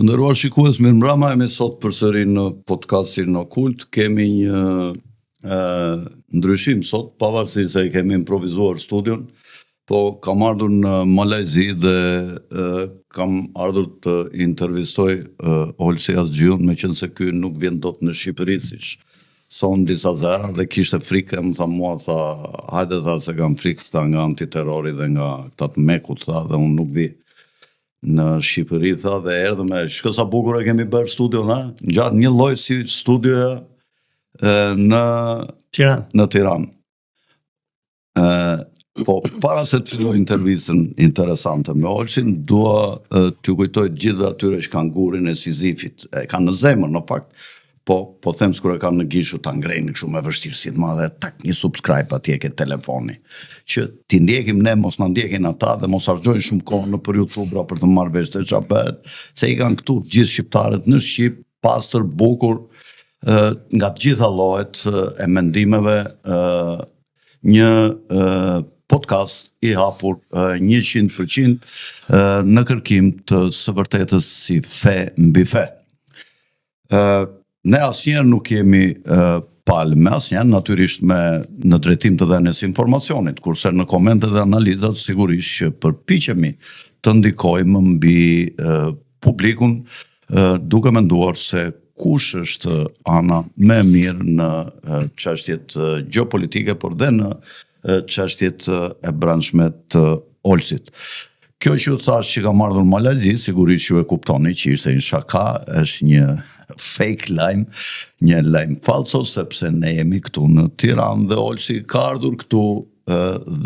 Të nderuar shikues, mirëmbrëma, jemi sot përsëri në podcastin Okult. Kemi një ndryshim sot, pavarësisht se kemi improvizuar studion, po kam ardhur në Malajzi dhe kam ardhur të intervistoj Olsi Asgjiun, meqense ky nuk vjen dot në Shqipëri, siç son disa zera dhe kishte frikë, më tha mua, hajde tha se kam frikë sta nga antiterrori dhe nga këta të Mekut, tha, dhe unë nuk vi në Shqipëri, tha, dhe erdhe me shko sa bukur e kemi bërë studion, gjatë një lloj si studioja në Tiranë. Po para se të filloj intervistën interesante me Olsin, dua t'ju kujtoj gjithëve atyre që kanë gurin e Sizifit, e kanë në zemër në fakt, po them s'kur e kam në gishu ta ngrejnë kështu me vështirësi të madhe, tak një subscribe atje ke telefoni, që ti ndjekim ne, mos na ndjekin ata dhe mos harxojnë shumë kohë në për YouTube për të marrë vesh të çfarë bëhet, se i kanë këtu gjithë shqiptarët në Shqip, pastër, bukur, nga të gjitha llojet e mendimeve, një podcast i hapur 100% në kërkim të së vërtetës si fe mbi fe. Ne asnjëherë nuk jemi palë me asnjëherë, natyrisht në drejtim të dhënies informacionit, kurse në komente dhe analizat sigurisht që përpiqemi të ndikojmë mbi publikun, duke menduar se kush është ana më e mirë në çështjet gjeopolitike, por dhe në çështjet e brendshme të Olsit. Kjo që u thash që kam ardhur në Malajzi, sigurisht ju e kuptoni që ishte një shaka, është një fake lajm, një lajm falso, sepse ne jemi këtu në Tiranë dhe Olsi ka ardhur këtu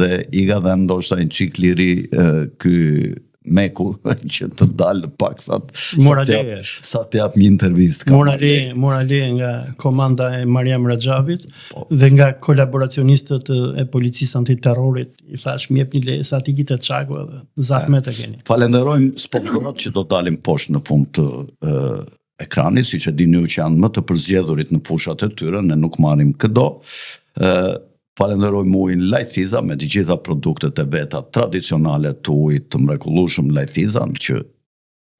dhe i ka dhënë ndoshta një çik liri ky Meku që të dalë pak sa të jap një intervistë. Mora leje nga komanda e Mariam Rajavit dhe nga kolaboracionistët e policisë antiterrorit. I thash më jepni leje sa ti kitë çaku edhe zahmet e keni. Falenderojmë sponsorët që do dalim poshtë në fund të ekranit, siç e dini ju që janë më të përzgjedhurit në fushat e tyre, ne nuk marrim këdo. Falenderojmë ujin Lajthiza me të gjitha produktet e veta tradicionale të ujit të mrekullueshëm Lajthiza, që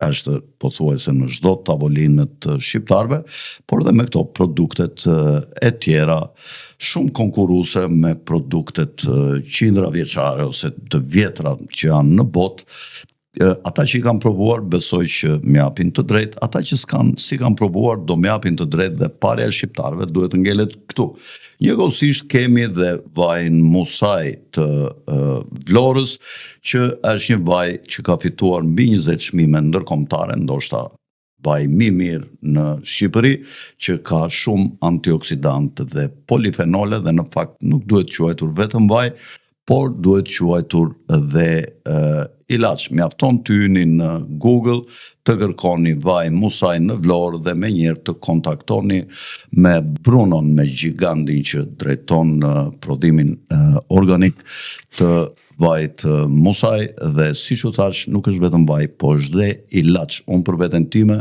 është pothuajse në çdo tavolinë të shqiptarëve, por dhe me këto produktet e tjera shumë konkurruese me produktet qindra vjeçare ose të vjetra që janë në botë. Ata që i kanë provuar besoj që më japin të drejtë, ata që si kanë provuar do më japin të drejtë dhe parja e shqiptarëve duhet të ngelet këtu. Njëkohësisht kemi dhe vajin Musaj të Vlorës, që është një vaj që ka fituar mbi 20 çmime ndërkombëtare, ndoshta vaj më i mirë në Shqipëri, që ka shumë antioksidantë dhe polifenole dhe në fakt nuk duhet quajtur vetëm vaj, por duhet quajtur dhe ilaç. Mjafton të hyni në Google, të kërkoni vaj Musaj në Vlorë dhe menjëherë të kontaktoni me Brunon, me gigantin që drejton prodhimin organik të vajit Musaj, dhe siç u thash, nuk është vetëm vaj, po është dhe ilaç. Unë për veten time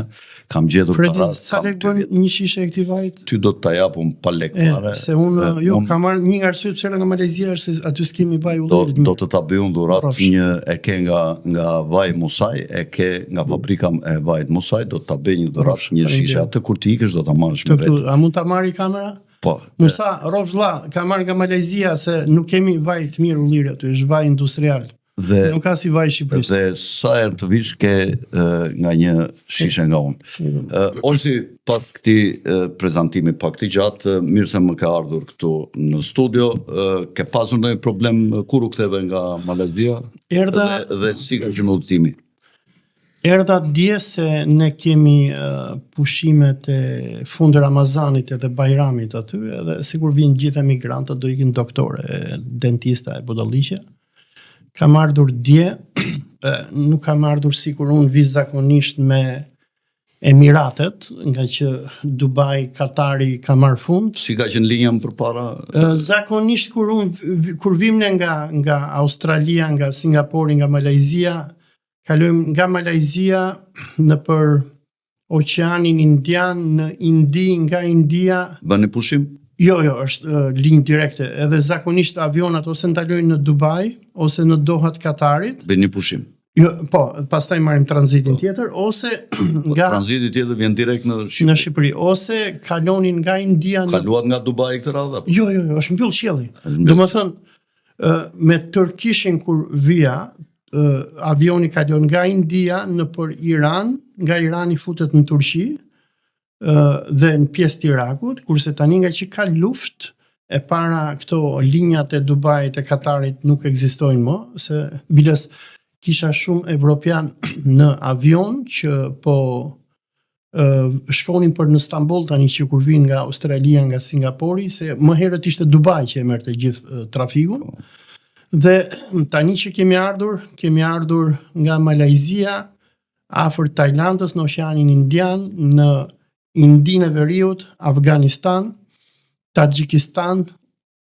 kam gjetur para. Sa lek bën një shishe e këtij vajit? Ty do të ta japun pa lek fare. Se unë kam marrë një nga arsyet pse nga Malajzia është se aty s'kemi vaj ullirit. Do të ta bëj unë dhurat, një e ke nga vaj Musaj, e ke nga fabrika e vajit Musaj, do të ta bëj një dhurat, një shishe atë kur ti ikësh do ta marrësh me vetë. A mund ta marrë kamera? Po. Musa, rrofsh vlla, ka marrë nga Malajzia se nuk kemi vaj të mirë ulliri aty, është vaj industrial. Nuk ka si vaj Shqipërisë. Dhe sa herë të vish ke nga një shishe nga unë. Olsi, pas këtij prezantimi pak të gjatë, mirë se më ka ardhur këtu në studio, ke pasur ndonjë problem kur u ktheve nga Malajzia? Dhe si ka qenë udhëtimi? Erdha dje se ne kemi pushimet e fund Ramazanit edhe Bajramit aty, edhe sikur vinë gjithë emigrantët, do ikin doktore, dentista e budalliqe. Kam ardhur dje, nuk kam ardhur sikur unë zakonisht me Emiratet, nga që Dubai, Katari ka marrë fund. Si ka qenë linja më përpara? Zakonisht kur vim ne nga Australia, nga Singapori, nga Malajzia, kalojmë nga Malajzia në për Oqeanin Indian, në Indi, nga India. Bëni pushim? Jo, është linjë direkte. Edhe zakonisht avionat ose ndalojnë në Dubai, ose në Doha të Katarit. Bëni pushim? Jo, po, pastaj marrim tranzitin tjetër ose nga Tranziti tjetër vjen direkt në në Shqipëri. Shqipëri ose kalonin nga India në Kaluat nga Dubai këtë radhë? apo? Jo, është mbyll qielli. mbyll. Domethënë me Turkishin kur vija, avioni kalon nga India në për Iran, nga Irani futet në Turqi dhe në pjesë të Irakut, kurse tani nga që ka luftë e para këto linjat e Dubait e Katarit nuk ekzistojnë më, se biles kisha shumë evropian në avion që po shkonin për në Stamboll tani që kur vinë nga Australia, nga Singapori, se më herët ishte Dubai që e merrte gjithë trafikun. Dhe tani që kemi ardhur nga Malajzia, afër Tajlandës, në Oqeanin Indian, në Indinë e Veriut, Afganistan, Tadjikistan,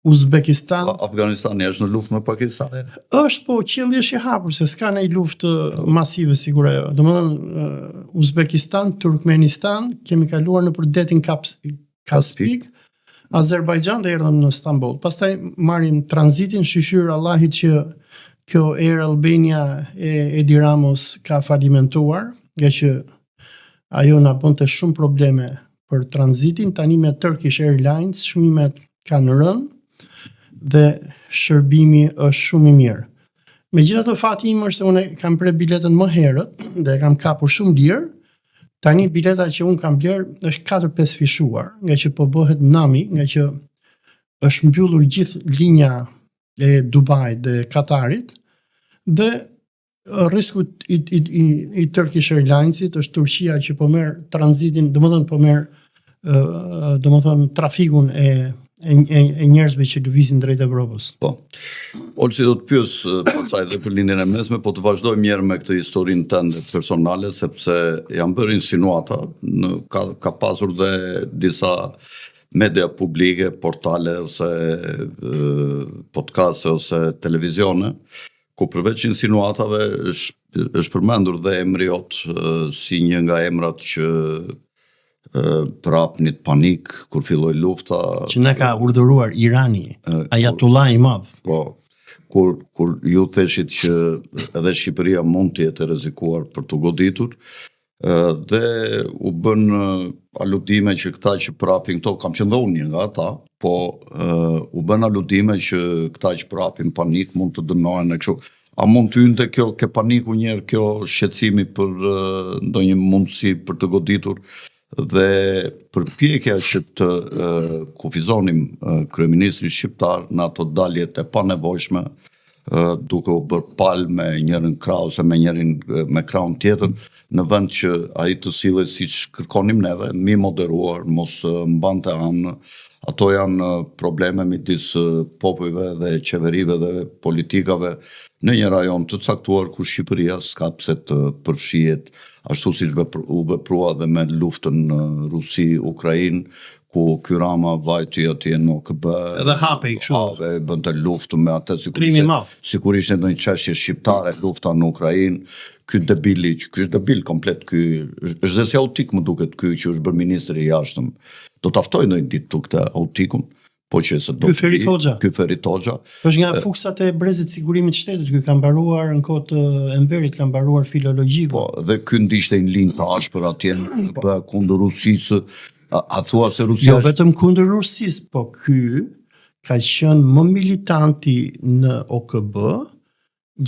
Uzbekistan. Afganistani është në luftë me Pakistanin? Është, po, qielli është i hapur, se s'ka ndonjë luftë masive sigur ajo. Domethënë Uzbekistan, Turkmenistan, kemi kaluar nëpër detin Kaspik, Azerbajxhan dhe erdhëm në Stamboll. Pastaj marrim tranzitin, shqyr Allahit që kjo Air Albania e Edi Ramos ka falimentuar, nga që ajo na bënte shumë probleme për tranzitin. Tani me Turkish Airlines çmimet kanë rënë dhe shërbimi është shumë i mirë. Megjithatë fati im është se unë kam pre biletën më herët dhe kam kapur shumë lirë. Tani bileta që unë kam bler është 4-5 fishuar, nga që po bëhet nami, nga që është mbyllur gjithë linja e Dubai dhe Katarit, dhe risku i Turkish Airlinesit është Turqia që po merr tranzitin, domethënë po merr domethënë trafikun e njerëzve që lëvizin drejt Evropës. Po. Olsi do të pyes pastaj edhe për lindjen e mesme, po të vazhdoj mirë me këtë historinë tënde personale, sepse janë bërë insinuata, ka pasur dhe disa media publike, portale ose podcaste ose televizione, ku përveç insinuatave është përmendur dhe emri jot si një nga emrat që prapnit panik kur filloi lufta, që na ka urdhëruar Irani, Ayatullah i madh. Po, kur ju theshit që edhe Shqipëria mund të jetë rrezikuar për të goditur, dhe u bën aludime që këta që prapin këto, kam qenë dhe unë një nga ata, po u bën aludime që këta që prapin panik mund të dënohen e kështu. A mund të hynte kjo ke paniku njerë, kjo shqetësimi për ndonjë mundësi për të goditur, dhe përpjekja që të kufizonim kryeministrin shqiptar në ato daljet e panevojshme, duke u bërë palë me njërin krah ose me njërin me krahun tjetër, në vend që ai të sillet siç kërkonim neve, mi moderuar, mos mbante anë. Ato janë probleme midis popujve dhe qeverive dhe politikave në një rajon të caktuar ku Shqipëria s'ka pse të përfshihet ashtu siç u veprua dhe me luftën Rusi-Ukrainë, ku ky Rama vajti atje në OKB. Edhe hapej kështu. Bënte luftë me atë sikur ishte ndonjë çështje shqiptare, lufta në Ukrainë. Ky është debil komplet, ky është dhe si autik më duket ky që është bërë ministri i jashtëm. Do të aftoj në ditë tu këtë autikun, po që se do ky Ferit Hoxha. Është nga fuksat e brezit sigurimit të shtetit, ky ka mbaruar në kohë të Enverit, ka mbaruar filologji. Po, dhe ky ndishte një linjë të ashpër atje kundër Rusisë. A thua se Rusia... Jo vetëm kundër Rusisë, po ky ka qenë më militanti në OKB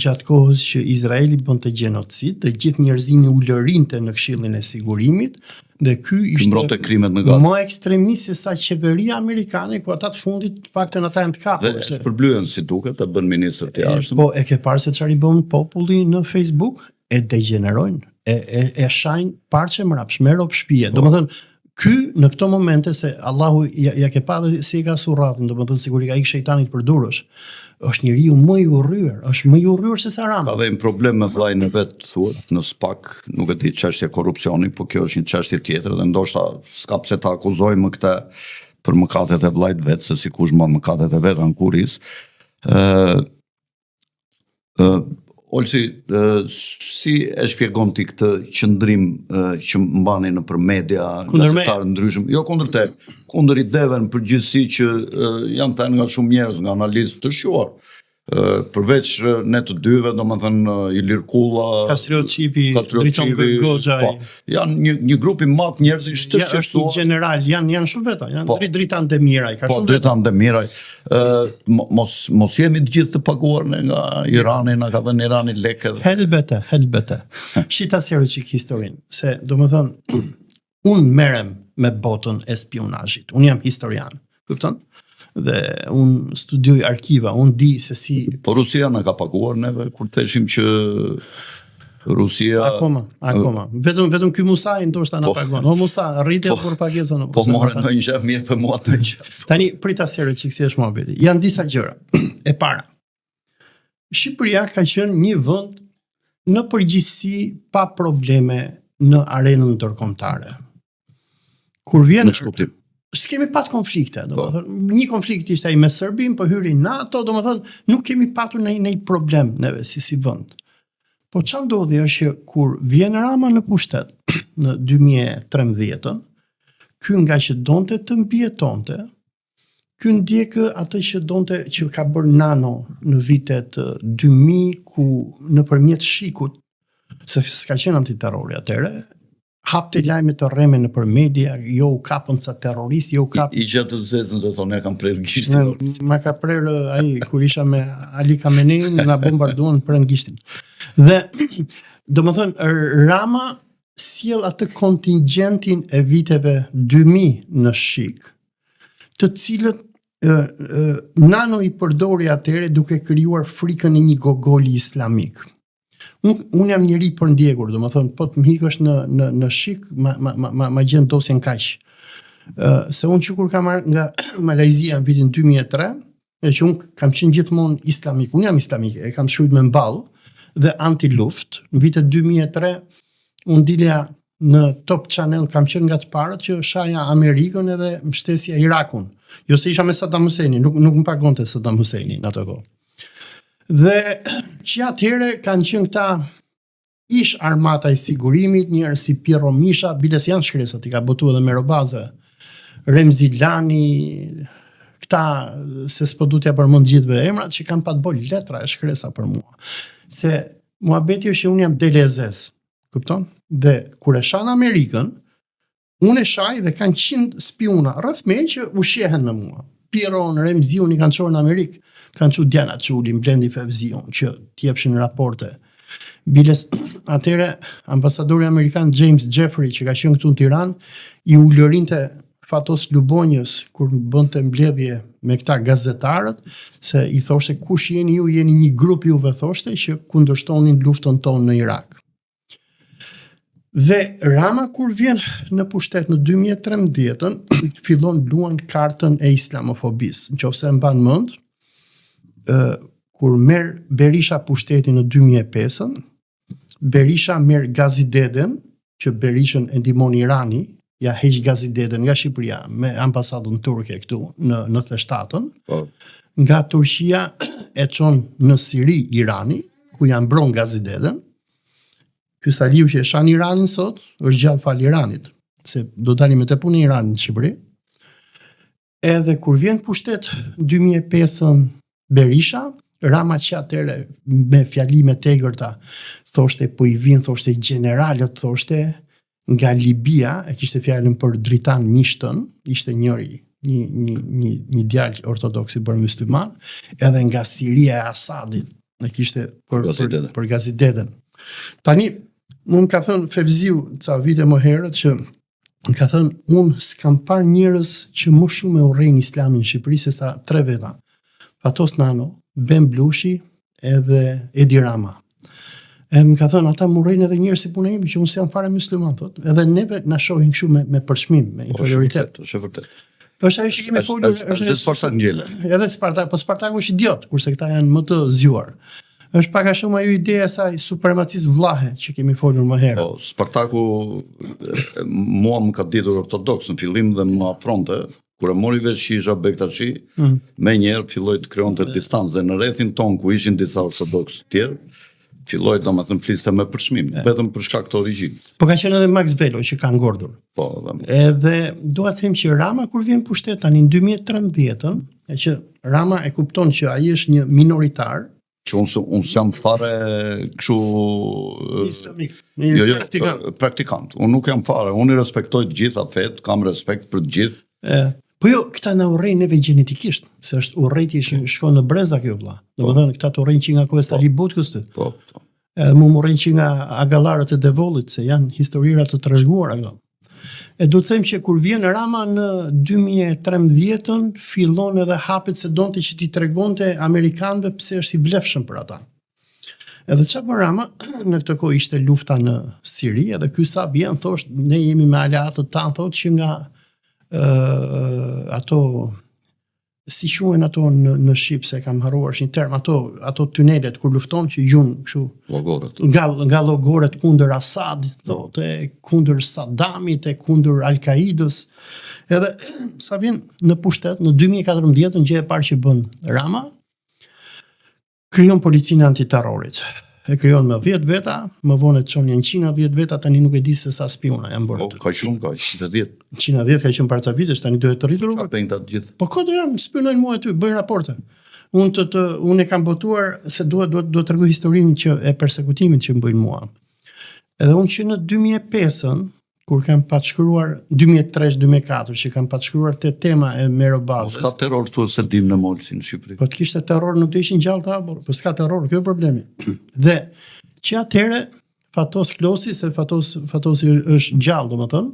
gjatë kohës që Izraeli bënte gjenocid dhe gjithë njerëzimi u lërinte në Këshillin e Sigurimit, dhe ky ishte më ekstremist se sa qeveria amerikane, ku ata të fundit të paktën ata janë të kapur. Dhe shpërblyen si duket, e bën ministër të jashtëm. Po, e ke parë se çfarë i bën populli në Facebook? E degenerojnë, e shajnë parçe mrapsh, me rob shtëpie. Domethënë, ky në këto momente, se Allahu ja ke pa dhe si e ka surratin, domethënë sigurisht ai shejtanit për durësh, është njeriu më i urryer, është më i urryer se sa Rama. Ka dhe një problem me vllajën e vet, thuhet, në SPAK, nuk e di çështja korrupsioni, po kjo është një çështje tjetër dhe ndoshta s'ka pse ta akuzojmë këtë për mëkatet e vllajt vet, se sikush mban mëkatet e vet ankuris. Olsi, si e shpjegon ti këtë qëndrim që mbani në për media, gazetarë ndryshëm, jo kundër te, kundër ideve në përgjithësi që janë thënë nga shumë njerëz, nga analistë të shquar, përveç ne të dyve, domethënë Ilir Kulla, Kastriot Qipi, Driton Goxha. Po, janë një grup i madh njerëzish të është në general, janë shumë veta, janë Dritan Demiraj, ka shumë. Po, Dritan Demiraj. Mos jemi të gjithë të paguar nga Irani, na ka dhënë Irani lekë. Helbete. Shita sjerë çik historinë, se domethënë unë merrem me botën e spionazhit. Unë jam historian, kupton? Dhe unë studioj arkiva, unë di se si... Po Rusia na ka paguar neve, kur theshim që Rusia... Akoma. Vetëm ky Musai ndoshta na pagon. O Musa, rrite për pagesën. Po morë në një gjë mirë për mua të gjë. Tani, prita sjerë që kësi është muhabeti. Janë disa gjëra. E para, Shqipëria ka qenë një vend në përgjithësi pa probleme në arenën ndërkombëtare. Kur vjen... Në ç'kuptim? S'kemi pat konflikte, domethënë një konflikt ishte ai me Serbin, po hyri NATO, domethënë nuk kemi patur ndonjë problem neve si vend. Po ç'a ndodhi është që kur vjen Rama në pushtet në 2013-ën, ky nga që donte të mbijetonte, ky ndjek atë që donte që ka bërë Nano në vitet 2000 ku nëpërmjet shikut, se s'ka qenë antiterrori atëre, hapte lajme të rreme në për media, jo u kapën ca terrorist, jo u kapën... I gjatë të zezën të thonë, ja kam prerë gishtin. Ma ka prerë ai, kur isha me Ali Khamenei, nga bombarduan për në gishtin. Dhe, do më thënë, Rama sjell atë kontingentin e viteve 2000 në Shik, të cilët Nano i përdori atëre duke krijuar frikën e një gogoli islamik. Unë jam njëri për ndjekur, do më thonë, po të më hikësh në Shik, ma gjenë dosjen kaq. Se unë që kur kam marrë nga Malajzia në vitin 2003, e që unë kam qenë gjithmonë islamik, unë jam islamik, e kam shkruajtur me mball dhe anti-luft, në vitet 2003, unë dilja në Top Channel, kam qenë nga të parët që shaja Amerikën edhe mbështesja Irakun. Jo se isha me Saddam Husseini, nuk më pagonte Saddam Husseini në ato kohë. Dhe që atëhere kanë qenë këta ish armata i sigurimit, njerëz si Pirro Misha, biles janë shkresat, i ka botu edhe me robaze, Remzi Lani, këta, se s'po du t'ja përmend gjithve emrat, që kanë pat bol letra e shkresa për mua. Se muhabeti është që unë jam delezes, kupton? Dhe kur e shan Amerikën, unë e shaj dhe kanë 100 spiuna rreth meje që ushqehen me mua. Piron, Remziun i kanë çuar në Amerikë, kanë çu Diana Çulin, Blendi Fevziun, që t'jepshin raporte. Biles, atëre ambasadori amerikan James Jeffrey, që ka qenë këtu në Tiranë, i ulërinte Fatos Lubonjës kur bënte mbledhje me këta gazetarët, se i thoshte kush jeni ju, jeni një grup juve thoshte që kundërshtonin luftën tonë në Irak. Dhe Rama kur vjen në pushtet në 2013-ën, fillon luan kartën e islamofobisë. Nëse mban mend, kur merr Berisha pushtetin në 2005-ën, Berisha merr Gazideden, që Berishën e ndihmon Irani, ja heq Gazideden nga Shqipëria me ambasadën turke këtu në 97-ën. Nga Turqia e çon në Siri Irani, ku janë mbron Gazideden. Ky Saliu që e shan Iranin sot, është gjallë fal Iranit, se do dalim me të punë Iranin në Shqipëri. Edhe kur vjen pushtet 2005-ën Berisha, Rama që atëre me fjalime tegërta, thoshte po i vin, thoshte generalët, thoshte nga Libia, e kishte fjalën për Dritan Mishtën, ishte njëri, një djalë ortodoks i bërë musliman, edhe nga Siria e Asadit, e kishte për Gazideden. Tani, unë ka thënë Fevziu ca vite më herët që ka thënë unë s'kam parë njerëz që më shumë e urrejnë islamin në Shqipëri se sa 3 veta. Fatos Nano, Ben Blushi edhe Edi Rama. E më ka thënë ata më urrejnë edhe njerëz si puna ime që unë s'jam fare musliman thot. Edhe neve na shohin kështu me përçmim, me inferioritet. Është vërtet. Është ajo që kemi folur është Spartak ngjela. Edhe Spartak, po Spartaku është idiot, kurse këta janë më të zgjuar. Është pak a shumë ajo ideja e saj supremacisë vllahe që kemi folur më herët. Po, Spartaku mua më ka ditur ortodoks në fillim dhe më afronte, kur e mori vesh që isha Bektashi, me njerë filloi të krijonte distancë dhe në rrethin ton ku ishin disa ortodoks të tjerë, filloi domethënë fliste me përçmim, vetëm për shkak të origjinës. Po ka qenë edhe Max Velo që ka ngordhur. Po, edhe dua të them që Rama kur vjen pushtet tani në 2013-ën, e që Rama e kupton që ai është një minoritar, që unë s'jam fare kështu islamik, praktikant. Unë nuk jam fare, unë i respektoj të gjitha fet, kam respekt për të gjithë. Po jo, këta na urrejnë neve gjenetikisht, se është urrejtje që shkon në breza kjo vëlla. Domethënë këta të urrejnë që nga kohë Salibut këtu. Po. Mu urrejnë që nga agallarët e Devollit, se janë historira të trashëguara këto. E du të them që kur vjen Rama në 2013-ën, fillon edhe hapet se donte që t'i tregonte amerikanëve pse është i vlefshëm për ata. Edhe çfarë bën Rama, në këtë kohë ishte lufta në Siri, edhe ky sa vjen thoshtë, ne jemi me aleatët tanë, thotë që nga ato, si quhen ato në shqip, se kam harruar është një term, ato tunelet kur lufton që gjun kështu Llogorët. Nga llogorët kundër Asadit, thotë, kundër Saddamit, e kundër Al-Qaidës. Edhe sa vjen në pushtet në 2014, gjë e parë që bën Rama, krijon policinë antiterrorit. E krijon me 10 veta, më vonë të çon në Kina 10 veta, tani nuk e di se sa spiona janë bërë. Ka shumë, ka 10. Kina 10 ka qenë para ca vitesh, tani duhet të rritur. Çfarë bën të gjithë? Po këtë jam spionojnë mua aty, bëjnë raporte. Unë e kam botuar se duhet t'rregoj historinë që e persekutimit që më bëjnë mua. Edhe unë që në 2005-ën, kur kam patshkruar 2003-2004, që kam patshkruar te tema e Merobazës. Ka terror këtu se dim në Molsi në Shqipëri. Po të kishte terror nuk do ishin gjallë të hapur, po s'ka terror, kjo është problemi. Dhe që atëherë Fatos Klosi, se Fatosi është gjallë, domethënë,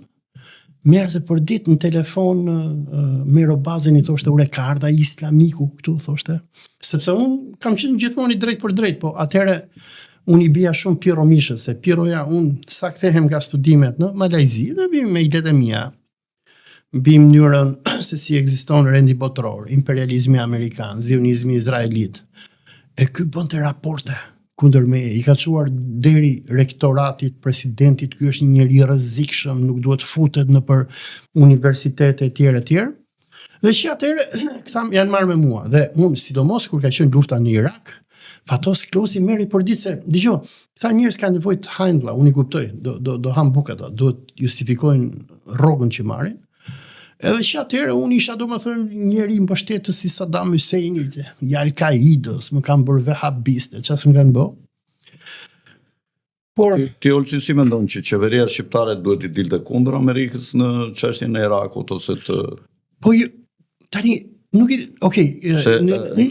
merrte për ditë në telefon Merobazën i thoshte ure ka ardha islamiku këtu, thoshte. Sepse unë kam qenë gjithmonë i drejt për drejt, po atëherë unë i bia shumë Piero Mishës, se Pieroja unë sa kthehem nga studimet në Malajzi dhe bim me idetë e mia. Bim mënyrën se si ekziston rendi botror, imperializmi amerikan, zionizmi izraelit. E ky bënte raporte kundër me, i ka çuar deri rektoratit, presidentit, ky është një njeri rrezikshëm, nuk duhet futet nëpër universitete e tjera. Dhe që atëherë këta janë marrë me mua dhe unë sidomos kur ka qenë lufta në Irak, Fatos Klosi merri për ditë se, dëgjoj, këta njerëz kanë nevojë të hajnë vëlla, unë i kuptoj, do han bukat, duhet justifikojnë rrogën që marrin. Edhe që atëherë unë isha domethënë njeri i mbështetës si Saddam Husseini, i Al-Qaidës, më kanë bërë vehabiste, çfarë më kanë bë. Por ti Olsi si mendon që qeveria shqiptare duhet i dilte kundër Amerikës në çështjen e Irakut ose të po tani nuk i, okay,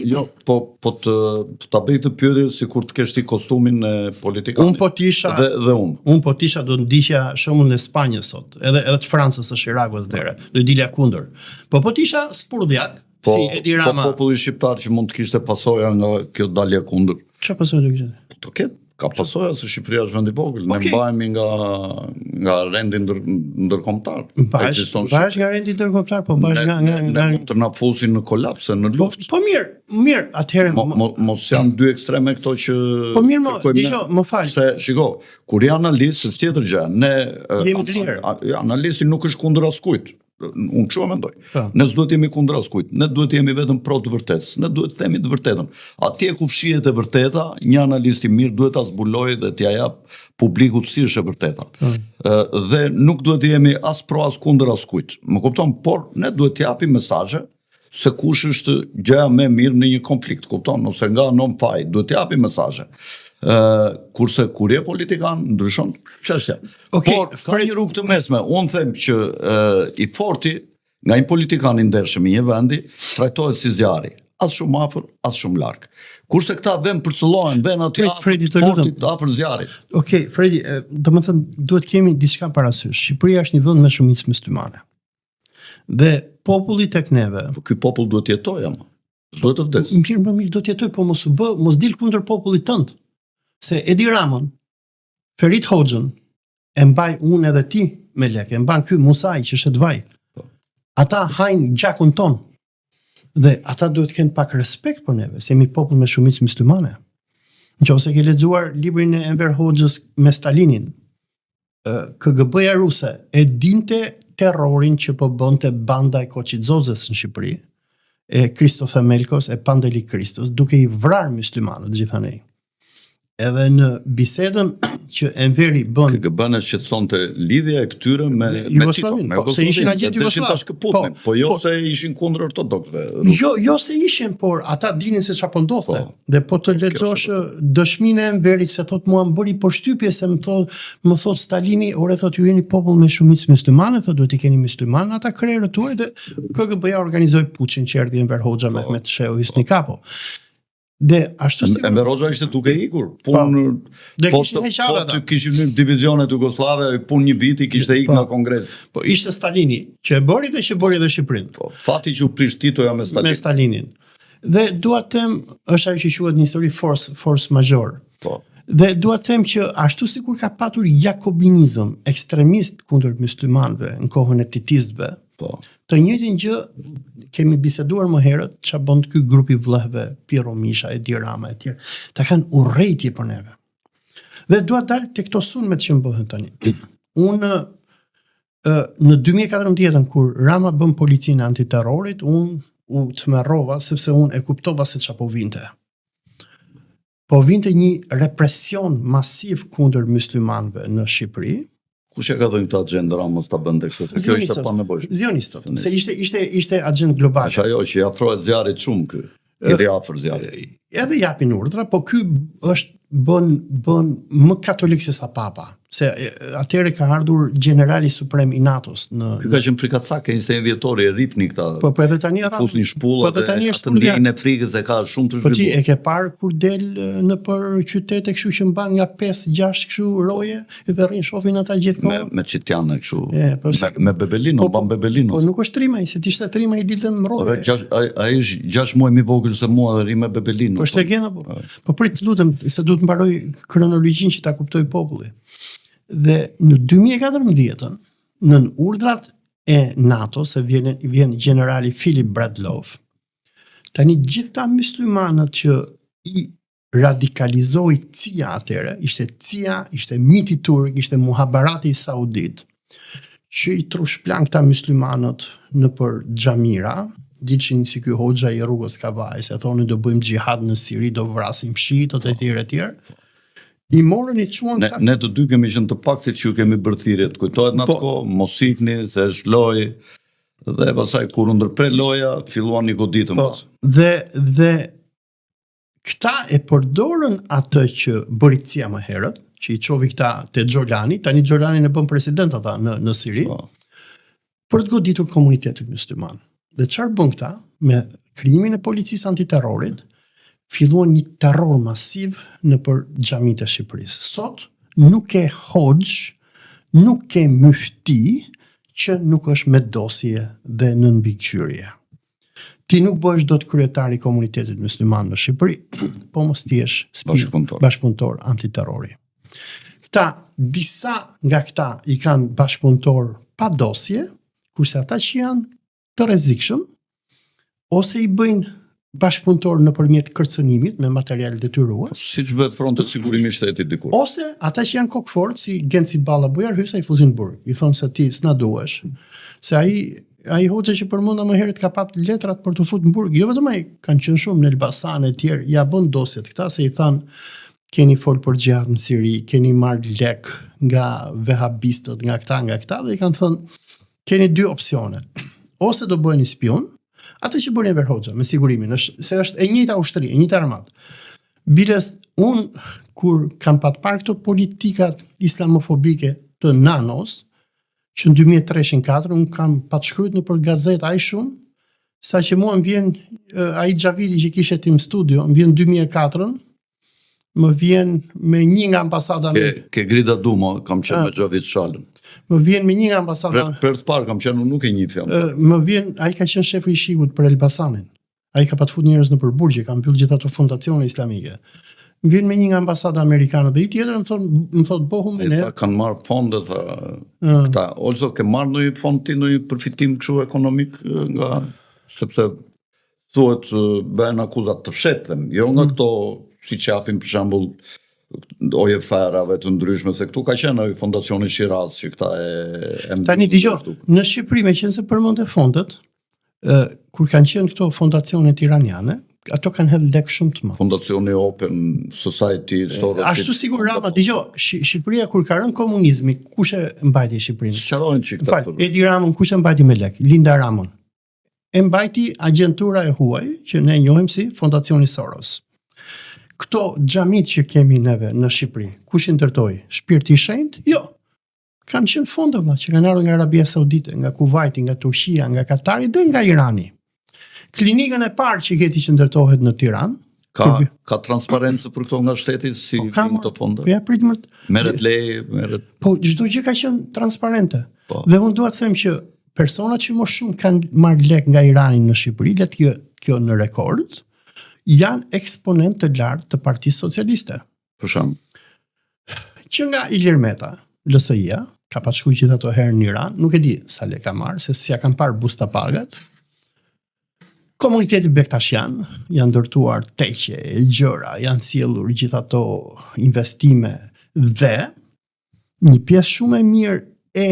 jo, po ta bëj të pyetje sikur të kesh ti kostumin e politikanit. Unë po tisha dhe unë. Unë po tisha do të ndiqja shembull në Spanjë sot, edhe të Francës së Irakut atëherë. Do i dilja kundër. Po tisha spurdhjak, si Edi Rama. Po populli shqiptar që mund të kishte pasoja nga kjo dalje kundër. Çfarë pasojë do kishte? Do ketë ka pasoja se Shqipëria është vend i vogël, ne mbahemi nga rendi ndërkombëtar. Bash nga rendi ndërkombëtar, po bash nga të na fusin në kolaps në luftë. Po mirë, atëherë mos janë dy ekstreme këto që po mirë, dëgjoj, më fal. Se shiko, kur janë analistë është tjetër gjë. Ne analisti nuk është kundër askujt. Unë kështu e mendoj. Ne s'duhet jemi kundër askujt, ne duhet jemi vetëm pro të vërtetës. Ne duhet të themi të vërtetën. Atje ku fshihet e vërteta, një analist i mirë duhet ta zbulojë dhe t'ia jap publikut si është e vërteta. Dhe nuk duhet të jemi as pro as kundër askujt. Më kupton, por ne duhet të japim mesazhe se kush është gjëja më e mirë në një konflikt, kupton, ose nga non faj, duhet të japim mesazhe. Kurse kur je politikan ndryshon çështja. Por ka një rrugë të mesme. Unë them që i forti nga një politikan i ndershëm i një vendi trajtohet si zjarri, as shumë afër, as shumë larg. Kurse këta përcëllohen, vën aty afër zjarrit. Okej, Fredi, domethënë duhet kemi diçka parasysh. Shqipëria është një vend me shumicë muslimane. Dhe populli tek neve. Po ky popull duhet të jetojë ama. Duhet të vdes. Mirë, do të jetoj, po mos dil kundër popullit tënd. Se Edi Ramën, Ferit Hoxhën, e mbaj unë edhe ti me lekë, e mban ky Musaj që është vaj. Ata hajnë gjakun ton. Dhe ata duhet të kenë pak respekt për neve, se jemi popull me shumicë muslimane. Nëse ke lexuar librin e Enver Hoxhës me Stalinin, KGB-ja ruse e dinte terrorin që po bënte banda e Koçizozës në Shqipëri, e Kristo Themelkos, e Pandeli Kristos, duke i vrarë muslimanët gjithanej. edhe në bisedën që Enveri bën KGB-n e shqetësonte lidhja e këtyre me Jugoslavinë, me se ishin agjentë Jugoslav. Jugoslav. Po jo se ishin kundër ortodoksëve. Jo se ishin, por ata dinin se çfarë po ndodhte. Dhe po të lexosh dëshminë e Enverit se thot mua më bëri përshtypje se më thot Stalini, ore thot ju jeni popull me shumicë muslimane, thot duhet i keni musliman ata krerët tuaj dhe KGB-ja organizoi puçin që erdhi Enver Hoxha me Shehu Hysni Kapo. Dhe ashtu si Enver Hoxha ishte duke ikur. Të kishin një divizionet jugoslave, punë një vit i kishte ikë nga Kongres. Po ishte Stalini që e bëri dhe që bëri edhe Shqipërinë. Po, fati që u prish Titoja me Stalinin. Dhe dua të them, është ajo që quhet në histori force majeure. Po. Dhe dua të them që ashtu sikur ka patur jakobinizëm ekstremist kundër muslimanëve në kohën e titistëve, po. Të njëjtin gjë kemi biseduar më herët çfarë bën ky grupi vëllehve Pirro Misha, Edi Rama e tjerë. Ta kanë urrëtie për neve. Dhe dua të dal tek këto sulmet që bëhen tani. Unë në 2014 kur Rama bën policinë antiterrorit, unë u tmerrova sepse unë e kuptova se çfarë po vinte. Po vinte një represion masiv kundër muslimanëve në Shqipëri. Kush e ka dhënë këtë agjendë Ramës ta bënte kështu? Se kjo ishte pa nevojshme. Zionistët. Se ishte agjendë globale. Është ajo që i afrohet zjarrit shumë ky. I ri afër zjarrit. Edhe japin urdhra, po ky është bën më katolik se sa papa. Se atëherë ka ardhur generali suprem i NATO-s në Ky ka qenë frikacak, ishte një vjetori e rrifni këta. Po edhe tani fusni shpullat. Po tani është ndjenjën e frikës e ka shumë të zhvilluar. Po ti e ke parë kur del në për qytete kështu që mban nga 5-6 kështu roje dhe rrin shohin ata gjithkohë me çitiane kështu. Me bebelino, mban bebelino. Po nuk është trimaj, se ti ishte trimaj i dilte në roje. Ai është 6 muaj më vogël se mua dhe rri me bebelino. Po shtegena po. Po prit lutem, se duhet të mbaroj kronologjinë që ta kuptoj populli. Dhe në 2014 në urdhrat e NATO se vjen generali Philip Bradlov, tani gjithta muslimanët që i radikalizoi CIA atëre, ishte CIA, ishte miti turk, ishte muhabarati i saudit, që i trushplan këta muslimanët në për xhamira, dilshin si ky hoxha i rrugës Kavaj, se thonë do bëjmë xhihad në Siri, do vrasim shiitët e tjerë e tjerë. I morën i çuan ne të dy kemi qenë të paktit që ju kemi bërthirjet. Kujtohet në atë kohë, mos ikni se është lojë. Dhe pastaj kur u ndërpre loja, filluan një goditëm. Dhe këta e përdorën atë që bëri CIA më herët, që i çovi këta te Xholani, tani Xholani e bën president ata në Siri. Për të goditur komunitetin musliman. Dhe çfarë bën këta me krijimin e policisë antiterrorit? Filluan një terror masiv në për xhamitë e Shqipërisë. Sot nuk ke hoxh, nuk ke myfti që nuk është me dosje dhe në mbikëqyrje. Ti nuk bësh dot kryetari i komunitetit musliman në Shqipëri, po mos ti jesh bashkëpunëtor antiterrori. Disa nga këta i kanë bashkëpunëtor pa dosje, kurse ata që janë të rrezikshëm ose i bëjnë bashkëpunëtor nëpërmjet kërcënimit me material detyrues. Siç vepronte sigurimi i shtetit dikur. Ose ata që janë kokfort si Genci Balla Bujar hysa i fuzin burg. I thonë se ti s'na duhesh. Se ai hoxha që përmenda më herët ka pat letrat për të futur në burg. Jo vetëm ai, kanë qenë shumë në Elbasan e tjerë, ja bën dosjet këta se i thanë keni fol për xhihad në Siri, keni marr lek nga vehabistët, nga këta dhe i kanë thënë keni dy opsione. Ose do bëheni spion, atë që bëri Enver Hoxha me sigurimin, se është e njëjta ushtri, e njëjta armatë. Biles unë kur kam pat parë këto politikat islamofobike të nanos, që në 2003-2004 unë kam pat shkruajtur në për gazetë aq shumë, sa që mua më vjen ai Xhavidi që kishte Tim Studio, më vjen 2004-ën, më vjen me një nga ambasada ke Grida Dumo, kam qenë me Xhavid Shalën. Më vjen me një nga ambasada. Për të parë kam qenë, nuk e njeh. Më vjen, ai ka qenë shefi i shikut për Elbasanin. Ai ka pat fut njerëz në përburgje, ka mbyll gjithë ato fondacione islamike. Më vjen me një nga ambasada amerikane dhe i tjetër më thot bohum ne. Ata kanë marrë fonde këta, ose ke marrë ndonjë fond ti ndonjë përfitim kështu ekonomik nga sepse thuhet bëhen akuzat të fshehtëm, jo nga këto siç japin për shembull OJF-rave të ndryshme, se këtu ka qenë ai fondacioni Shiraz që këta e tani dëgjoj, në Shqipëri meqense përmend fondet, kur kanë qenë këto fondacione iraniane, ato kanë hedhë lek shumë të madh. Fondacioni Open Society, Soros. Ashtu sigur Rama, dëgjoj, Shqipëria kur ka rënë komunizmi, kush e mbajti Shqipërinë? Sqarojnë çik këta. Edi Ramën kush e mbajti me lek? Linda Ramën. E mbajti agjentura e huaj, që ne njohim si Fondacioni Soros. Këto xhamit që kemi neve në Shqipëri, kush i ndërtoi? Shpirti i shenjtë? Jo. Kanë qenë fonde vëlla që kanë ardhur nga Arabia Saudite, nga Kuwaiti, nga Turqia, nga Katari dhe nga Irani. Klinikën e parë që geti që ndërtohet në Tiranë, ka transparencë për këto nga shteti si vijnë këto fonde? Po ja pritëm. Merret lej, merret. Po çdo gjë ka qenë transparente. Po. Dhe unë dua të them që personat që më shumë kanë marrë lek nga Irani në Shqipëri, letë kjo në rekord, janë eksponent të lartë të Partisë Socialiste. Për shemb. Që nga Ilir Meta, LSI-a, ka pas shkuar gjithë ato herë në Iran, nuk e di sa lek ka marrë, se si ja kanë parë busta pagat. Komuniteti Bektashian janë ndërtuar teqe, gjëra, janë sjellur gjithë ato investime dhe një pjesë shumë e mirë e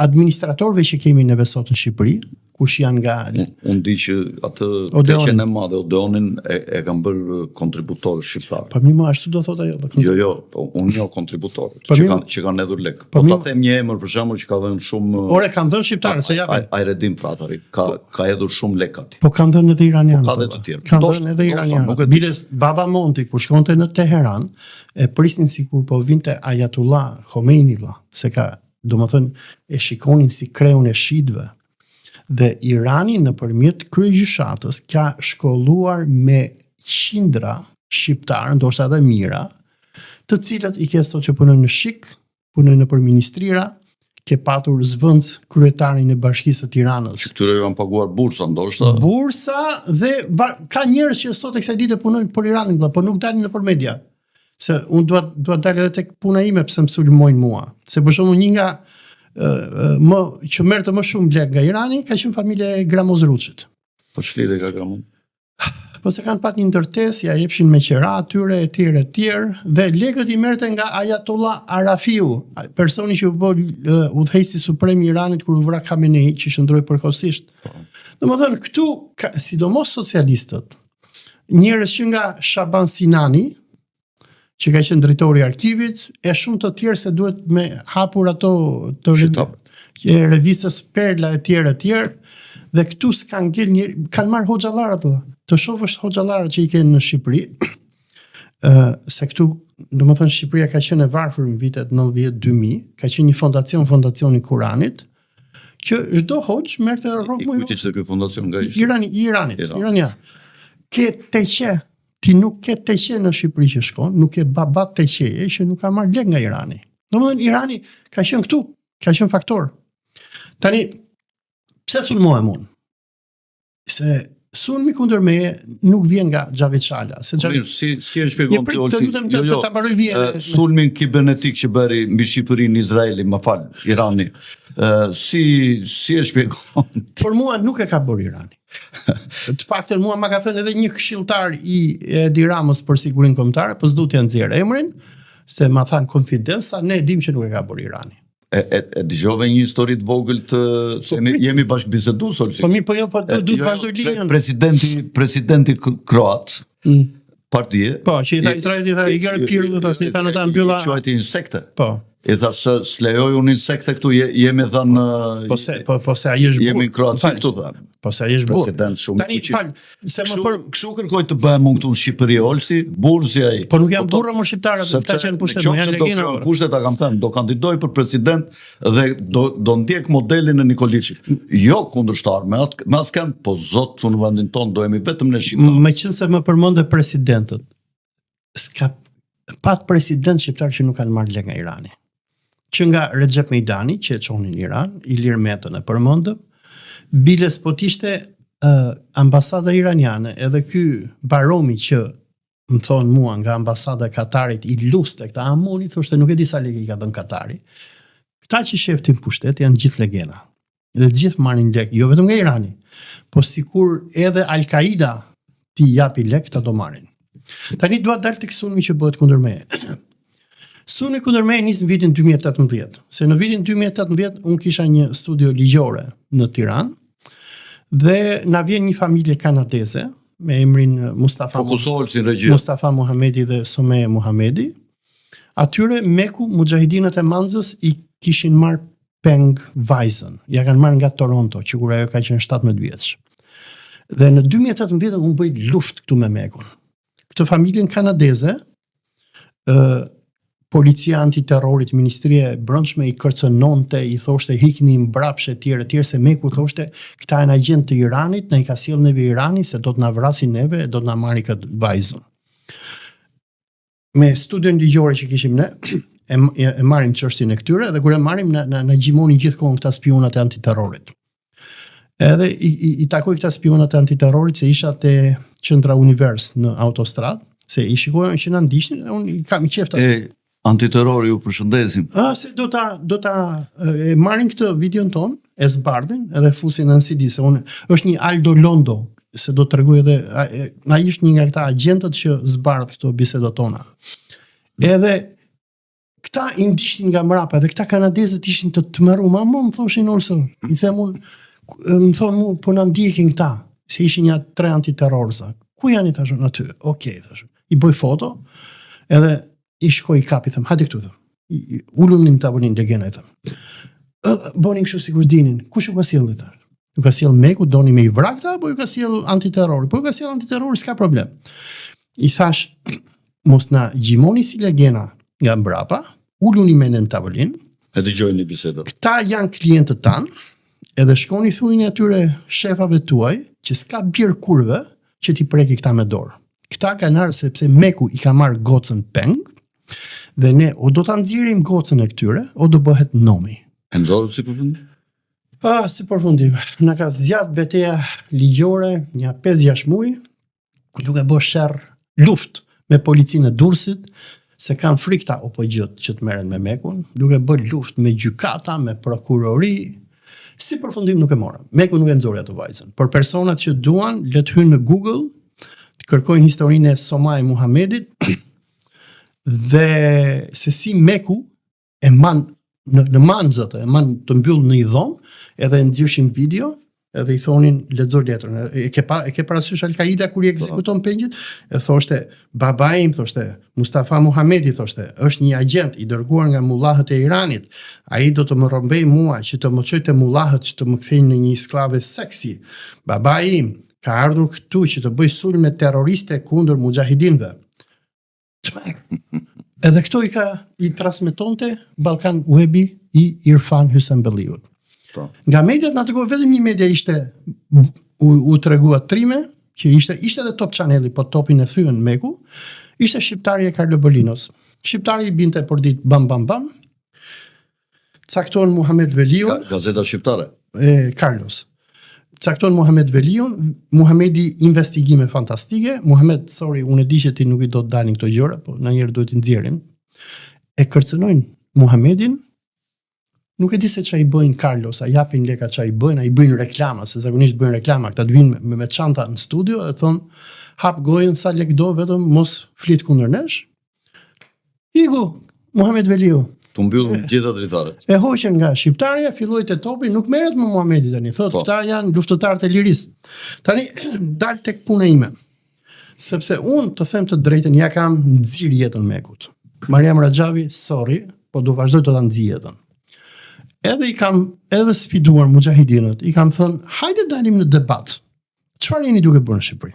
administratorëve që kemi neve sot në Shqipëri, kush janë nga... Unë di që atë teqen e madhe, Odeonin e kanë bërë kontributor shqiptar. Po mi më ashtu do thot ajo. Jo, unë jo kontributor, që kanë hedhur lek. Po ta them një emër për shembull që ka dhënë shumë... Ore kanë dhënë shqiptarë, se japin. Ajredin Fratari, ka hedhur shumë lek aty. Po kanë dhënë edhe iranianë. Ka dhe të tjerë. Kanë dhënë edhe iranianë. Biles Baba Monti, kur shkonte në Teheran, e prisnin sikur po vinte Ayatullah Khomeini, se ka, domethënë, e shikonin si kreun e shitëve. Dhe Irani nëpërmjet kryegjyshatës ka shkolluar me qindra shqiptarë, ndoshta edhe mira, të cilët i ke sot që punojnë në Shik, punojnë nëpër ministrira, ke patur zvendës kryetarin e Bashkisë së Tiranës. Që këtyre janë paguar bursa ndoshta. Bursa dhe ka njerëz që sot e kësaj dite punojnë për Iranin, por nuk dalin nëpër media. Se unë dua dalë edhe tek puna ime pse më sulmojnë mua. Se për shembull një nga që merrte më shumë lek nga Irani ka qenë familja e Gramoz Ruçit. Po ç'lidhje ka Gramoz? Po se kanë pat një ndërtesë, ja jepshin me qera atyre etj, dhe lekët i merrte nga Ayatollah Arafiu, personi që u bë udhëheqësi suprem i Iranit kur u vra Khamenei, që shndroi përkohësisht. Domethënë këtu sidomos socialistët, njerëz që nga Shaban Sinani, që ka qenë drejtori i arkivit, e shumë të tjerë se duhet me hapur ato të revistës Perla etj, dhe këtu s'kan ngel kanë marrë hoxhallar ato. Të shohësh hoxhallarët që i kanë në Shqipëri, se këtu, domethënë Shqipëria ka qenë e varfër në vitet 90-2000, ka qenë një fondacioni Kuranit, që çdo hoxh merrte rrogë më. Kujt ishte ky fondacion nga Irania. Ke teqe. Ti nuk ke teqe në Shqipëri që shkon, nuk ke babat teqeje që nuk ka marrë lek nga Irani. Domethënë Irani ka qenë këtu, ka qenë faktor. Tani, pse sulmohem unë? Se sulmi kundër meje nuk vjen nga Xhavit Çala. Mirë, si e shpjegon ti Olsi? Jo, ta mbaroj vjen. Sulmin kibernetik që bëri mbi Shqipërinë, Izraelin, më fal, Irani. Si e shpjegon? Por mua nuk e ka bërë Irani. Të paktën mua ma ka thënë edhe një këshilltar i Edi Ramës për sigurinë kombëtare, po s'du t'ja nxjerr emrin, se ma thanë konfidenca, ne e dim që nuk e ka bërë Irani. E dëgjove një histori të vogël të jemi bashkëbisedues Olsi. Po du të vazhdoj linjën. Presidenti kroat, partie. Po, që i tha Izraeli, i tha i gjerë pirë, i tha në ta mbylla. Quajti insekte. Po. I tha s'lejoj unë insekte këtu, jemi dhënë... Po se ai është jemi kroatë këtu. Po se ai është burr. Tani, kështu kërkoj të bëhem unë këtu në Shqipëri, Olsi, burr si ai. Po nuk janë burra më shqiptarët, ta qenë pushtet, janë legjenda. Kushtet ta kam thënë, do kandidoj për president dhe do ndjek modelin e Nikoliçit. Jo kundërshtar me askën, po zot në vendin tonë do jemi vetëm në Shqipëri. Meqense më përmendë presidentët. S'ka pat president shqiptar që nuk kanë marrë lek nga Irani. Që nga Recep Mejdani, që e çonin në Iran, Ilir Metën e përmendëm, biles po t'ishte ambasada iraniane, edhe ky Baromi që më thonë mua nga ambasada e Katarit i luste këta Amoni, thoshte nuk e di sa lekë i ka dhënë Katari. Këta që sheftin pushtet janë gjithë legena. Dhe gjithë marrin lek, jo vetëm nga Irani, po sikur edhe Al-Qaida ti japi lek, ta do marrin. Tani dua dalë tek sulmi që bëhet kundër meje. Sulmi kundër meje nis në vitin 2018, se në vitin 2018 unë kisha një studio ligjore në Tiranë Dhe na vjen një familje kanadeze me emrin Fokusohet si regjia. Mustafa Muhamedi dhe Sumeja Muhamedi. Atyre Meku mujahidinët e Manzës i kishin marrë peng vajzën. Ja kanë marrë nga Toronto, që kur ajo ka qenë 17 vjeç. Dhe në 2018 unë bëj luftë këtu me Mekun. Këtë familjen kanadeze, policia antiterrorit, Ministria e Brendshme i kërcënonte, i thoshte hikni mbrapsht etj, se Meku thoshte këta janë agent të Iranit, na i ka sjell neve Irani se do të na vrasin neve, do të na marrin këtë vajzën. Me studion ligjore që kishim ne, e marrim çështjen e këtyre dhe kur e marrim na gjimonin gjithkohon këta spionat e antiterrorit. Edhe i takoj këta spionat e antiterrorit se isha te Qendra Univers në autostradë, se i shikojnë që na ndiqnin, unë i kam qejf Antiterrori ju përshëndesim. Se do ta marrin këtë videon ton, e zbardhin edhe fusin në CD, se unë është një Aldo Londo, se do të tregoj edhe ai është një nga këta agjentët që zbardh këto bisedat tona. Edhe këta i ndiqnin nga mrapa dhe këta kanadezët ishin të tmerru, më thoshin orso, i them unë, më thonë mu, po na ndjekin këta, se ishin ja 3 antiterrorza. Ku janë i thashun aty? Okej, thashun. I bëj foto, edhe i shkoj i kapi, them, hajde këtu, them. Ullun në tavolin legena, them. Bonin kështu sikur dinin, kush u ka sjellë ta? Ju ka sjell Meku, doni me i vrakta, apo ju ka sjell antiterrori? Po ju ka sjell antiterrori, s'ka problem. I thash, mos na gjimoni si legena nga mbrapa, ulluni me në tavolin. E dëgjojni bisedat. Këta janë klientët tanë, edhe shkoni thujnë atyre shefave tuaj, që s'ka birë kurve, që ti preki këta me dorë. Këta kanë ardhur sepse Meku i ka marrë gocën peng, dhe ne o do ta nxjerrim gocën e këtyre, o do bëhet nomi. E nxorëm si përfundim? Si përfundim. Na ka zgjat betejë ligjore një 5-6 muaj, duke bërë sherr luftë me policinë e Durrësit, se kanë frikë ta OPG-t që të merren me Mekun, duke bërë luftë me gjykata, me prokurori. Si përfundim nuk e morëm. Meku nuk e nxori ato vajzën. Por personat që duan, le të hyjnë në Google, të kërkojnë historinë e Somaj Muhamedit dhe se si Meku e man në Manzët, e man të mbyll në i dhomë, edhe nxirrshin video, edhe i thonin lexo letrën. E ke parasysh Al-Qaida kur i ekzekuton pengjit, e thoshte babai im, thoshte Mustafa Muhamedi, thoshte është një agent i dërguar nga mullahët e Iranit. Ai do të më rrombej mua që të më çojë te mullahët që të më kthejnë në një sklave seksi. Babai im ka ardhur këtu që të bëj sulme terroriste kundër mujahidinëve. Edhe këto i transmetonte Ballkan Webi i Irfan Hysembelliut. Nga mediat na tregoi vetëm një media ishte u tregua trime, që ishte edhe Top Channeli, po topin e thyen Meku, ishte shqiptari e Carlo Bolinos. Shqiptari i binte për ditë bam bam bam. Cakton Muhamet Veliun, gazeta shqiptare. Carlos. Cakton Muhamet Veliun, Muhamedi investigime fantastike. Muhamet, sorry, unë e di që ti nuk i do të dalin këto gjëra, po ndonjëherë duhet i nxjerrim. E kërcënojnë Muhamedin. Nuk e di se çfarë i bëjnë Carlos, a japin leka çfarë i bëjnë, a i bëjnë reklama, se zakonisht bëjnë reklama, këta të vinë me çanta në studio e thon hap gojën sa lek do, vetëm mos flit kundër nesh. Iku Muhamet Veliu. Tu mbyll gjitha dritare. E hoqën nga shqiptarja, filloi te topi, nuk merret me Muhamedi tani, thotë këta janë luftëtarë të lirisë. Tani dal tek puna ime. Sepse unë të them të drejtën, ja kam nxirr jetën Mekut. Mariam Raxhavi, sorry, po do vazhdoj të ta nxjij jetën. Edhe i kam edhe sfiduar mujahidinët, i kam thënë, hajde dalim në debat. Çfarë jeni duke bërë në Shqipëri?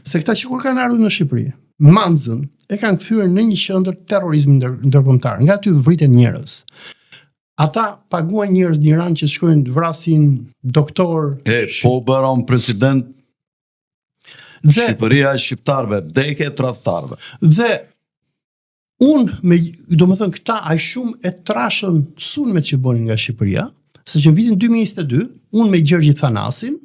Se këta që kur kanë ardhur në Shqipëri, Manzën e kanë kthyer në një qendër terrorizmi ndërkombëtar. Nga aty vriten njerëz. Ata paguajnë njerëz në Iran që shkojnë të vrasin doktor. Po bëron president Shqipëria e shqiptarëve, deke e tradhtarëve. Dhe do më thënë këta aq shumë e trashën sulmet që bënin nga Shqipëria, se që në vitin 2022, unë me Gjergj Thanasin,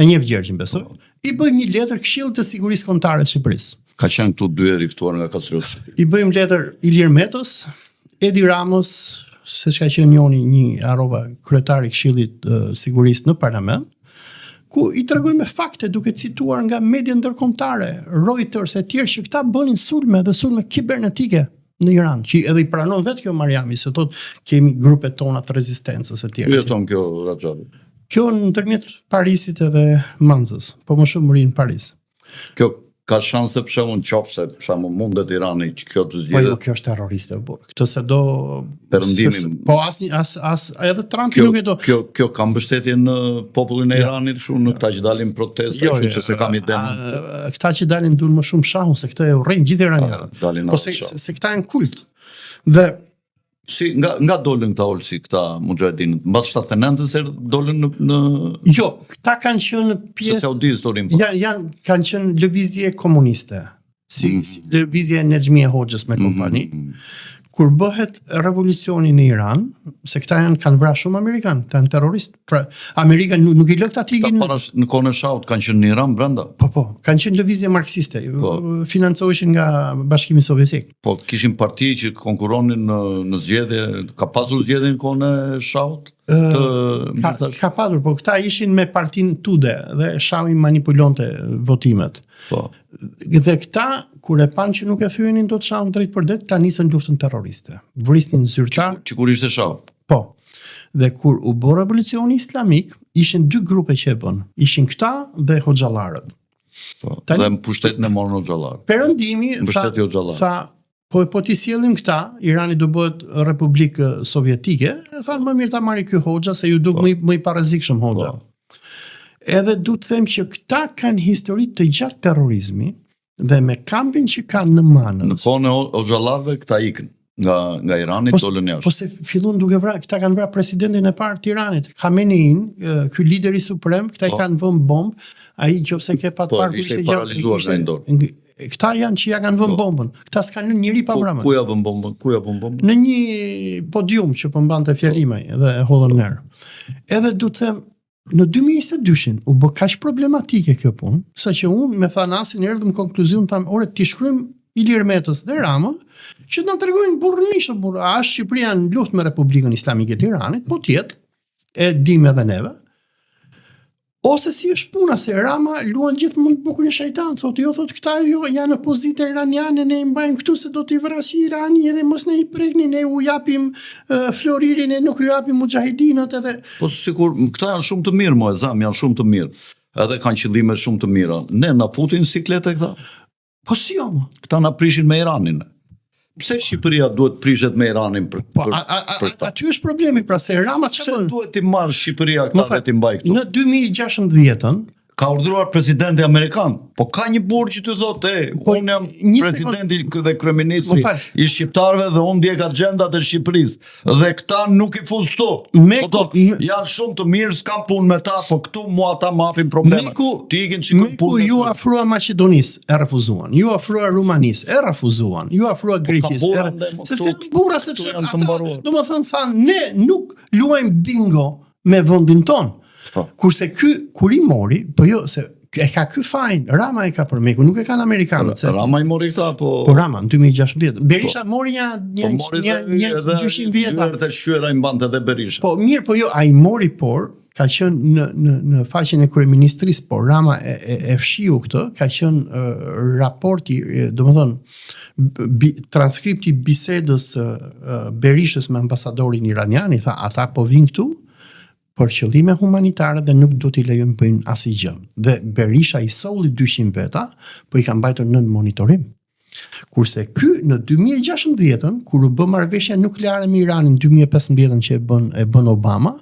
e njeh Gjergjin besoj, i bëjmë një letër Këshillit të Sigurisë Kombëtare të Shqipërisë. Ka qenë këtu 2 herë i ftuar nga Kastrioti. I bëjmë letër Ilir Metës, Edi Ramos, se çka qenë njoni një kryetari i Këshillit të Sigurisë në parlament, ku i tregoj me fakte duke cituar nga media ndërkombëtare, Reuters e tjerë që këta bënin sulme dhe sulme kibernetike në Iran, që edhe i pranon vetë kjo Mariami, se thotë kemi grupet tona të rezistencës e tjerë. Ku jeton kjo Raxhavi? Kjo ndërmjet Parisit edhe Manzës, po më shumë rinë Paris. Kjo ka shanse për shembull nëse për shembull mundet Irani që kjo të Po zgjidhet. jo, kjo është terroriste burr. Këtë se do Perëndimin. Po as edhe Trumpi nuk e do. Kjo ka mbështetje në popullin e Iranit shumë në këta që dalin protesta, kështu se kam idenë. Këta që dalin duan më shumë shahun se këta e urrejnë gjithë iranjanët. Dalin Po se këta janë kult. Dhe si nga dolën këta Olsi, këta mujahedinët, mbas 79-s dolën në jo, këta kanë qenë se pjesë Saudis torin. kanë qenë lëvizje komuniste, si lëvizje e Nexhmi Hoxhës me kompani. Kur bëhet revolucioni në Iran, se këta kanë vrarë shumë Amerikan, këta janë terroristë. Pra, Amerika nuk i lë këta tikin. Në kohën e Shahut kanë qenë në Iran brenda. Po, kanë qenë lëvizje marksiste, financoheshin nga Bashkimi Sovjetik. Po kishin parti që konkuronin në zgjedhje, ka pasur zgjedhje në kohën e Shahut? Ka pasur, po këta ishin me partin Tude dhe Shahi manipulonte votimet. Po. Dhe këta, kur e panë që nuk e thyenin dot Shahun drejt për det, ta nisën luftën terroriste. Vrisnin zyrtar. Që kur ishte Shahu. Po. Dhe kur u bë revolucioni islamik, ishin dy grupe që e bën. Ishin këta dhe hoxhallarët. Po. Dhe në pushtetin e morën hoxhallarët. Perëndimi sa po ti sjellim këta, Irani do bëhet Republikë Sovjetike, e thanë më mirë ta marri ky hoxha se ju duk më i parrezikshëm hoxha. Edhe du të them që këta kanë histori të gjatë terrorizmi dhe me kampin që kanë në Manës. Në kohën e hoxhallarëve këta ikën nga Irani dolën jashtë. Po se fillon duke vrarë, këta kanë vrarë presidentin e parë të Iranit, Khamenein, ky lideri suprem, këta i kanë vënë bombë, ai nëse ke pa të parë ishte paralizuar nga dorë. Këta janë që ja kanë vënë bombën. Këta s'kanë njëri pa vrarë. Ku ja vën bombën? Në një podium që po mbante fjalimaj dhe e hodhën ner. Edhe du të them, në 2022-shin u bë kaq problematike kjo punë, saqë unë me thanasin erdhëm konkluzion tham, "Ore ti shkruajmë Ilir Metës dhe Ramën, që na tregojnë burrnisht, a është Shqipëria në luftë me Republikën Islamike të Iranit, po tjetë, e dim edhe neve. Ose si është puna se Rama luan gjithmonë bukur e shejtan, thotë jo, thotë këta janë opozita iraniane, ne i mbajmë këtu se do t'i vrasë Irani edhe mos ne i prekni, ne u japim Floririn e nuk u japim mujahedinët edhe. Po sikur këta janë shumë të mirë, mo e zam, janë shumë të mirë. Edhe kanë qëllime shumë të mira. Ne na futin siklete këta. Po si jo, mo? Këta na prishin me Iranin. Pse Shqipëria duhet prishet me Iranin për aty është problemi, pra se Rama çfarë duhet të marrë Shqipëria këta dhe të mbaj këtu? Në 2016-ën ka urdhëruar presidenti amerikan, po ka një burr që të thotë, unë jam presidenti dhe kryeministri i shqiptarëve dhe unë ndjek agjendat e Shqipërisë. Dhe këta nuk i fut stop. Janë shumë të mirë, s'kam punë me ta, po këtu mua ata më hapin probleme. Ti ikin çikun punë. Ju afrua Maqedonisë, e refuzuan. Ju afrua Rumanisë, e refuzuan. Ju afrua Greqisë. Sepse burra sepse janë të mbaruar. Domethënë thanë, ne nuk luajmë bingo me vendin ton. Kurse kur i mori, po jo, se e ka ky fajin, Rama e ka për Meku, nuk e kanë amerikanët. Rama i mori këta, po Rama në 2016. Berisha mori një 200 vjeta. Dyert e shqyera i mbante edhe Berisha. Po mirë, po jo, ai mori, por ka qenë në faqen e kryeministrisë, por Rama e fshiu këtë, ka qenë raporti, domethënë transkripti bisedës Berishës me ambasadorin iranian, i tha, ata po vinë këtu për qëllime humanitare dhe nuk do t'i lejojmë bëjnë asgjë. Dhe Berisha i solli 200 veta, po i ka mbajtur nën monitorim. Kurse ky në 2016-ën, kur u bë marrëveshja nukleare me Iranin, 2015-ën që e bën Obama,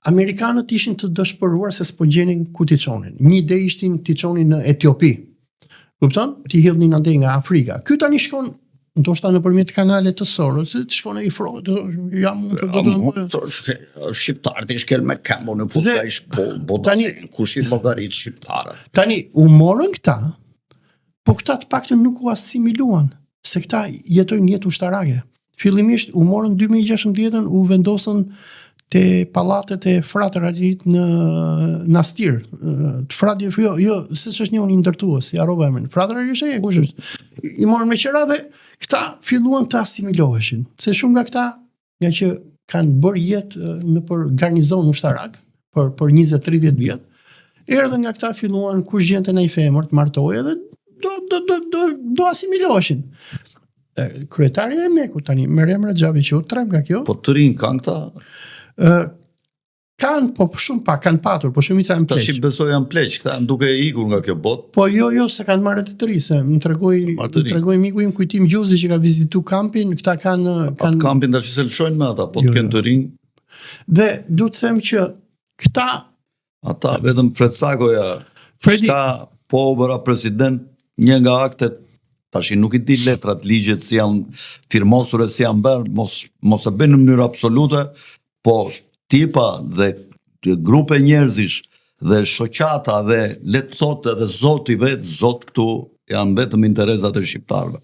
amerikanët ishin të dëshpëruar se s'po gjenin ku t'i çonin. Një ide ishtin t'i çonin në Etiopi. Kupton? T'i hidhnin andej nga Afrika. Ky tani shkon ndoshta nëpërmjet kanalet të Soros, të shkon ai frot, jam shqiptarët i shkel me këmbë në fusta i shpol, tani kush i llogarit shqiptarët. Tani u morën këta, po këta të paktën nuk u asimiluan, se këta jetojnë jetë ushtarake. Fillimisht u morën 2016-ën, u vendosën te pallatet e fratërit në Nastir. Frati jo, se ç'është një ndërtues, si harrova emrin. Fratëri është kush është? I morën me qira dhe këta filluan të asimiloheshin. Se shumë nga këta, nga që kanë bërë jetë nëpër garnizon ushtarak për 20-30 vjet, erdhën nga këta filluan kush gjente në femër të martohej dhe do asimiloheshin. Kryetaria e Mekut tani, Meryem Rexhavi që u trem nga kjo. Po të rinë kanë këta? Kanë, po shumë pak, kanë patur, po shumica janë pleq. Tash besoj janë pleq, këta janë duke ikur nga kjo botë. Po jo, se kanë marrë të tri, se më tregoi miku im Kujtim Gjuzi që ka vizitu kampin, këta kanë kampin tash se lëshojnë me ata, po të kenë të rinj. Dhe du të them që këta ata vetëm Fretsagoja, ka po bëra president, një nga aktet, tash nuk I di letrat, ligjet si janë firmosur e si janë bërë, mos e bënë në mënyrë absolute, po tipa dhe grupe njerëzish dhe shoqata dhe letësote dhe zoti vetë, zot këtu janë vetëm interesat e shqiptarëve.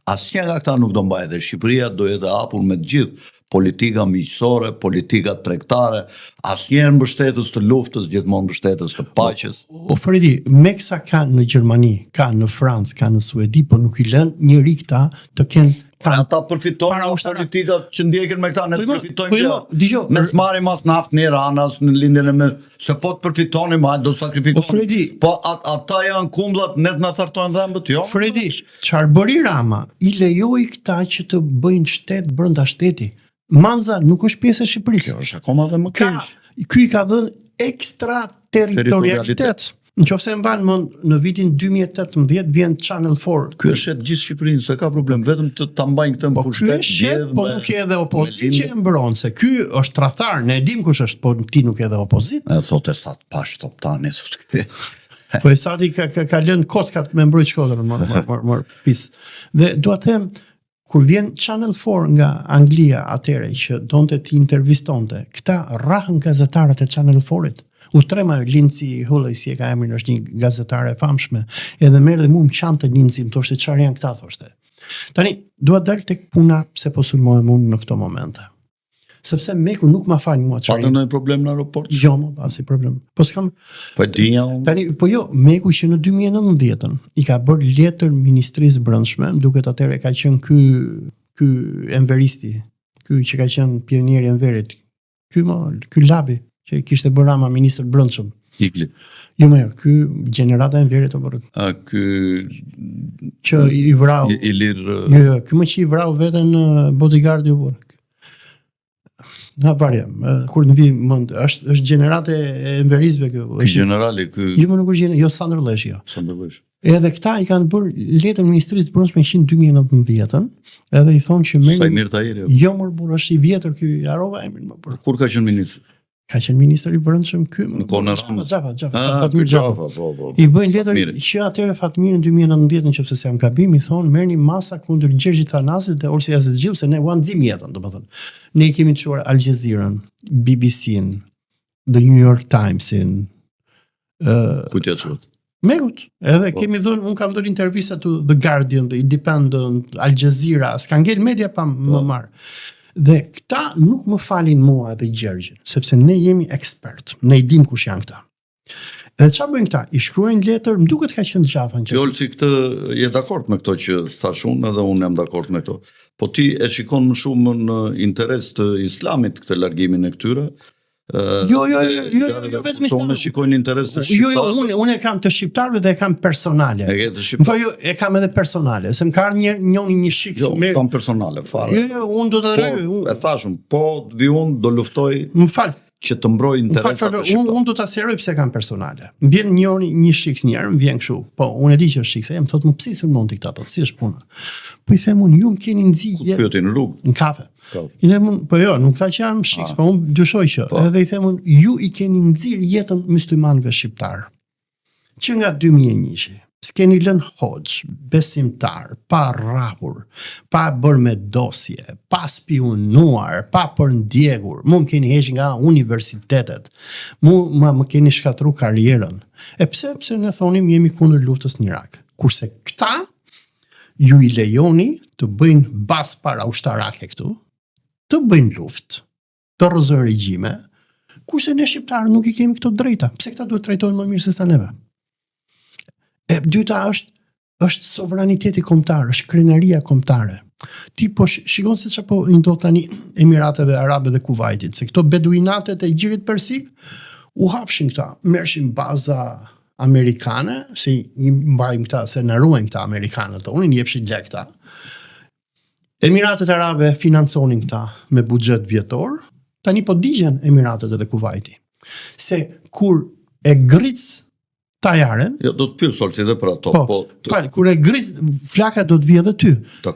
Asnjë nga këta nuk do mbajë dhe Shqipëria do jetë hapur me të gjithë politika miqësore, politika tregtare, asnjëherë mbështetës të luftës, gjithmonë mbështetës të paqes. O Fredi, Meksa ka në Gjermani, ka në Francë, ka në Suedi, po nuk I lën njëri këta të kenë ata përfitojnë nga politika që ndjekin me këta, ne përfitojnë që ne s'marrim as naftë në Iran, as në lindjen e me, se po të përfitonim, do sakrifikojnë. Po ata janë kumbullat, ne të na thartojnë dhëmbët, jo. Fredi, çfarë bëri Rama? I lejoi këta që të bëjnë shtet brenda shteti. Manza nuk është pjesë e Shqipërisë. Kjo është akoma dhe më keq. Ky I ka dhënë ekstra territorialitet. Nëse mban në vitin 2018 vjen Channel 4. Ky është gjithë Shqipërinë, se ka problem, vetëm ta mbajnë këtë në pushtet. Po nuk e edhe opozitë që e mbron, se ky është tradhtar, ne e dim kush është, po ti nuk e edhe opozitë. E thotë sa të pash toptani sot ky. Po Sadi ka lënë kockat me mbrojtje Shkodrën, pis. Dhe dua të them, kur vjen Channel 4 nga Anglia atëre që donte ti intervistonte, këta rrahën gazetarët e Channel 4-it. U trema Lindsay Hulley, si e ka emrin, është një gazetare e famshme, edhe merr dhe mua më qante Lindsay, më thoshte çfarë janë këta, thoshte. Tani dua dal tek puna pse po sulmohem unë në këto momente. Sepse Meku nuk ma fal mua çfarë. Ka ndonjë problem në aeroport? Jo, asi problem. Po s'kam. Po dinja. Tani po jo, Meku që në 2019 I ka bërë letër Ministrisë Brendshme, duket atëherë ka qenë ky enveristi, ky që ka qenë pionieri I enverit. Ky labi që kishte bërë Rama ministër brendshëm. Ikli. Jo, ky gjenerata enverit o bërë. Ky që I vrau. I lirë. Jo, ky më që I vrau veten bodyguardi o bërë. Na varjem, kur në vi mend, është gjenerate e enverisëve kjo. Ky generali, ky. Jo, nuk është jo Sandër Lesh, jo. Sandër Lesh. Edhe këta I kanë bërë letër Ministrisë Brendshme në 2019, edhe I thonë që merr. Sajmir Tahiri. Jo, më burr, është I vjetër ky, harova emrin më burr. Kur ka qenë ministër? Ka qenë ministër I brendshëm ky. Në kohën e Ramës. Fatmir Xhafa. I bëjnë letër që atëherë Fatmirin 2019 nëse s'jam gabim, I thonë merrni masa kundër Gjergjit Thanasit dhe Olsi Azizgjiu se ne uanxim jetën, domethënë. Ne I kemi çuar Al Jazeera-n, BBC-n, The New York Times-in. Ku t'ja çuat? Megut. Edhe kemi dhënë, unë kam dhënë intervista të The Guardian, The Independent, Al Jazeera, s'ka ngel media pa më marr. Dhe këta nuk më falin mua dhe Gjergjin, sepse ne jemi ekspert, ne I dim kush janë këta. Edhe çfarë bëjnë këta? I shkruajnë letër, më duket ka qenë Xhafa. Fjolsi këtë je dakord me këto që thash unë edhe unë jam dakord me këto. Po ti e shikon më shumë në interes të Islamit këtë largimin e këtyre? Jo, vetëm Islamit. Shikojnë interes të shqiptarëve. Jo, unë e kam të shqiptarëve dhe e kam personale. E kam edhe personale, se më ka ardhur një shik. Jo, s'kam personale, fare. Jo, unë do të e thashun, po vi unë do luftoj. Më fal. Që të mbroj interesat e shqiptarëve. Unë do ta sqaroj pse kam personale. Mbien një shiks njerë, më vjen kështu. Po, unë e di që është shikse, jam thotë më pse sulmon ti këta, si është puna. Po I them unë, ju më keni nxirje. Ku pyetin në rrugë? Në kafe. I them unë, po jo, nuk tha që jam shiks, po unë dyshoj që. Edhe I them unë, ju I keni nxirr jetën myslimanëve shqiptar. Që nga 2001 s'keni lënë hoxh, besimtar, pa rrapur, pa bërë me dosje, pa spionuar, pa përndjegur, mu më keni heqë nga universitetet, më keni shkatru karrierën. E pse ne thonim jemi kundër luftës në Irak? Kurse këta ju I lejoni të bëjnë bas para ushtarake këtu, të bëjnë luftë, të rrëzojnë regjime, kurse ne shqiptarë nuk I kemi këto drejta. Pse këta duhet trajtojnë më mirë se sa neve? E dyta është sovraniteti kombëtar, është krenaria kombëtare. Ti po shikon se çapo I ndodh tani Emirateve Arabe dhe Kuvajtit, se këto beduinatet e Gjirit Persik u hapshin këta, merrshin baza amerikane, se I mbajmë këta, se na ruajnë këta amerikanët, unë I jepshin lek këta. Emiratet Arabe financonin këta me buxhet vjetor, tani po digjen Emiratet dhe Kuvajti. Se kur e gric Tajaren, Jo, do të pyes Olsi edhe për ato, kur e gric flaka do të vijë edhe ty.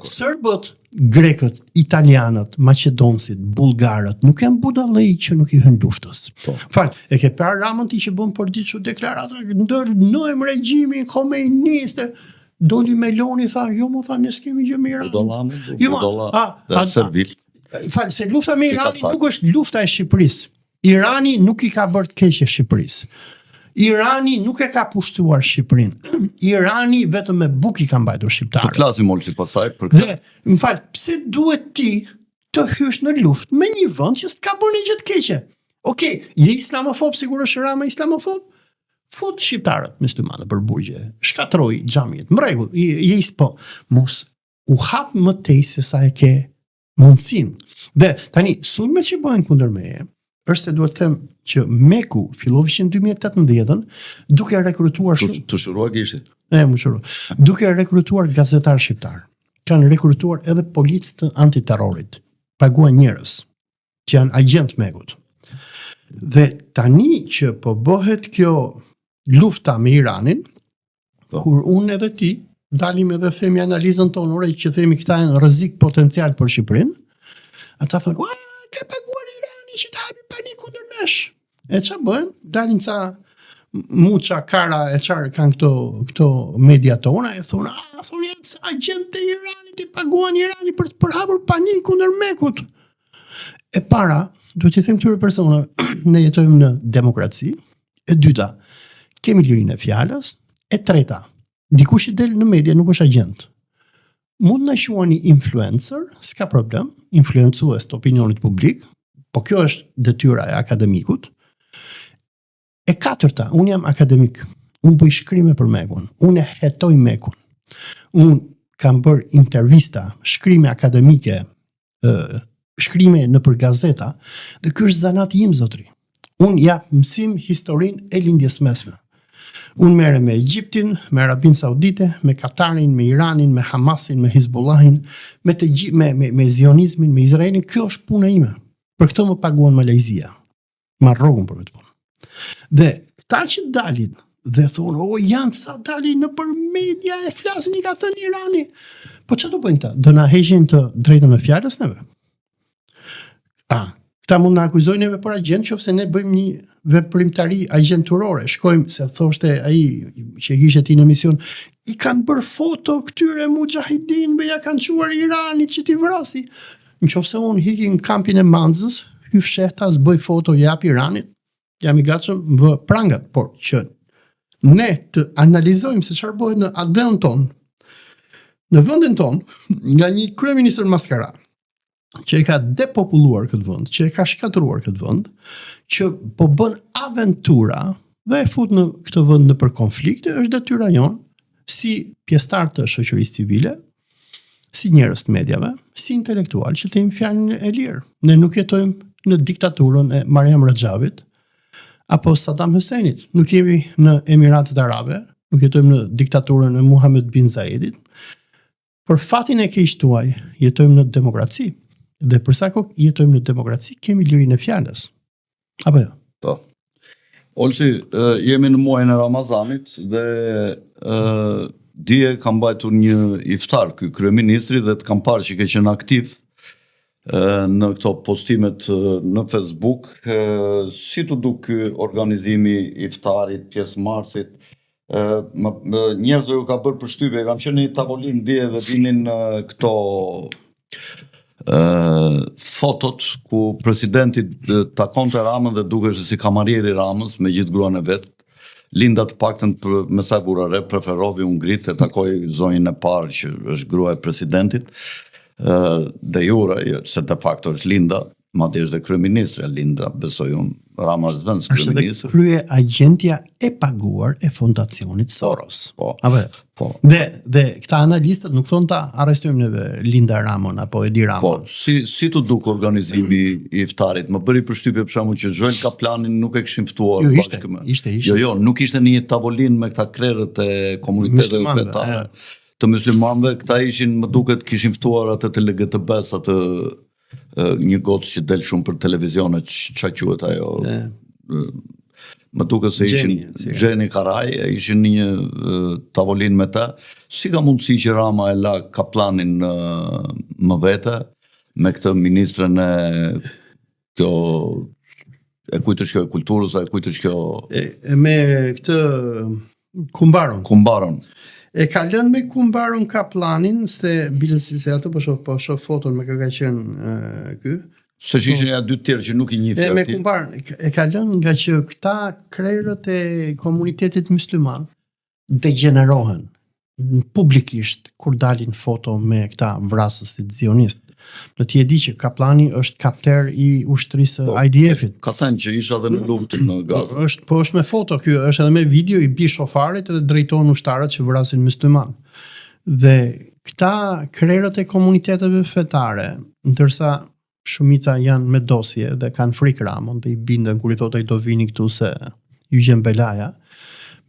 Serbët, grekët, italianët, maqedonësit, bullgarët, nuk janë budallëj që nuk i hyn luftës. E ke parë Ramën ti që bën për ditë çu deklarata, ndërnojmë regjimin komunist. Doli Meloni tha, jo më tha, ne s'kemi gjë me Iranin. Servil. Se lufta me Iranin nuk është lufta e Shqipërisë. Irani nuk i ka bërë të keq Shqipërisë. Irani nuk e ka pushtuar Shqipërinë. Irani vetëm me buk i ka mbajtur shqiptarët. Të flasim Olsi pasaj për këtë. Dhe, pse duhet ti të hysh në luftë me një vend që s'ka bërë një gjë të keqe? Okej, je islamofob, sigurisht Rama islamofob? Fut shqiptarët myslimane për burgje, shkatroj xhamiet, mregull, po, mos u hap më tej se sa e ke mundësin. Dhe tani, sulmet që bëhen kundër meje, është se duhet të them që Meku filloi në 2018 duke rekrutuar të shurua kishit. Më shurua. Duke rekrutuar gazetar shqiptar. Kanë rekrutuar edhe policë të antiterrorit. Paguan njerëz që janë agent Mekut. Dhe tani që po bëhet kjo lufta me Iranin, kur unë edhe ti dalim edhe themi analizën tonë që themi këta janë rrezik potencial për Shqipërinë, ata thonë, ka paguar Irani që të hapi panik kundër nesh. E çfarë bën? Dalin ca Muça, Kara, e çfarë kanë këto media tona, e thonë, janë agent të Iranit, i paguan Irani për të përhapur panik kundër Mekut. E para, duhet t'i them këtyre personave, ne jetojmë në demokraci. E dyta, kemi lirinë e fjalës. E treta, dikush i del në media nuk është agent. Mund na quani influencer, s'ka problem, influencues të opinionit publik, po kjo është detyra e akademikut. E katërta, unë jam akademik, unë bëj shkrime për Mekun, unë e hetoj Mekun, unë kam bërë intervista, shkrime akademike, shkrime në për gazeta, dhe kjo është zanati im, zotri. Unë jap mësim historinë e lindjes mesme. Unë merrem me Egjiptin, me Arabinë Saudite, me Katarin, me Iranin, me Hamasin, me Hizbullahin, me Zionizmin, me Izraelin. Kjo është puna ime. Për këtë më paguan Malajzia. Ma rrogun për këtë punë. Dhe ta që dalin dhe thonë, janë sa dalin në për media e flasin i ka thënë Irani. Po që të bëjnë ta? Do na heqin të drejtën e fjalës neve? Këta mund në akuzojnë neve për agent, që ofse ne bëjmë një veprimtari agenturore, shkojmë, se thoshte ai që kishte ti në mision, i kanë bërë foto këtyre mujahidinëve, ja kanë quar Iranit që t'i vrasi. Në që ofse unë hikin kampin e Manzës, hy fshehtas, bëj foto, jap Iranit, jam i gatshëm vë prangat, por që ne të analizojmë se çfarë bëhet në ADN ton, në vendin ton, nga një kryeministër maskara, që e ka depopulluar këtë vend, që e ka shkatruar këtë vend, që po bën aventura dhe e fut në këtë vend në për konflikte, është detyra jonë, si pjesëtar të shoqërisë civile, si njerëz të medjave, si intelektual, që themi fjalën e lirë. Ne nuk jetojmë në diktaturën e Mariam Rexhavit apo Saddam Husseinit. Nuk jemi në Emiratet Arabe, nuk jetojmë në diktaturën e Muhammed bin Zayedit. Për fatin e keq tuaj, jetojmë në demokraci. Dhe përsa kohë jetojmë në demokraci, kemi lirinë e fjalës. Apo jo? Po. Olsi, jemi në muajin e Ramazanit dhe dje kam mbajtur një iftar ky kryeministri dhe të kam parë që ke qenë aktiv në këto postimet në Facebook. Si të duk ky organizimi iftarit, pjesëmarrësit? Njerëzve ju ka bërë përshtypje, kam qenë një tavolinë dje dhe vinin këto fotot ku presidenti takonte Ramën dhe dukesh si kamarieri Ramës me gjithë gruan e vet. Linda të paktën me sa burare preferovi Hungrit e takoi zonjën e parë që është gruaja e presidentit. De jure, se de facto është Linda, madje është dhe kryeministre Linda, besoj unë, Rama është vend kryeministër. Është dhe krye agentja e paguar e fondacionit Soros. Po. Dhe këta analistët nuk thonë ta arrestojmë neve Linda Ramon apo Edi Ramon. Po, si të duk organizimi i iftarit? Më bëri përshtypje për shkakun që Joel Kaplanin nuk e kishin ftuar bashkë me. Ishte. Jo, nuk ishte në një tavolinë me këta krerët e komuniteteve fetare të muslimanëve, këta ishin, më duket, kishin ftuar atë të LGTB-s, atë një gocë që del shumë për televizionet, ç'a quhet ajo? më duket se ishin Gjeni Karaj, ishin në një tavolinë me ta. Si ka mundësi që Rama e la Kaplanin më vete me këtë ministrën e kjo e kujt është kjo e kulturës, e kujt është kjo me këtë Kumbaron. E ka lënë me Kumbaron Kaplanin se bilesi se ato po shoh foton me kë ka qenë ky. Se që ishin ja dy tjerë që nuk i njifti me Kumbaron e ka lënë nga që këta krerët e komunitetit musliman degenerohen publikisht kur dalin foto me këta vrasësit zionist. Në ti e di që Kaplani është kapter i ushtrisë IDF-it. Ka thënë që isha dhe në luftë në Gazë. Është me foto, ky është edhe me video i bi shofarit edhe drejton ushtarët që vrasin musliman. Dhe këta krerët e komuniteteve fetare, ndërsa shumica janë me dosje dhe kanë frikë Ramon dhe i bindën kur i thotë ai do vini këtu se ju gjen belaja.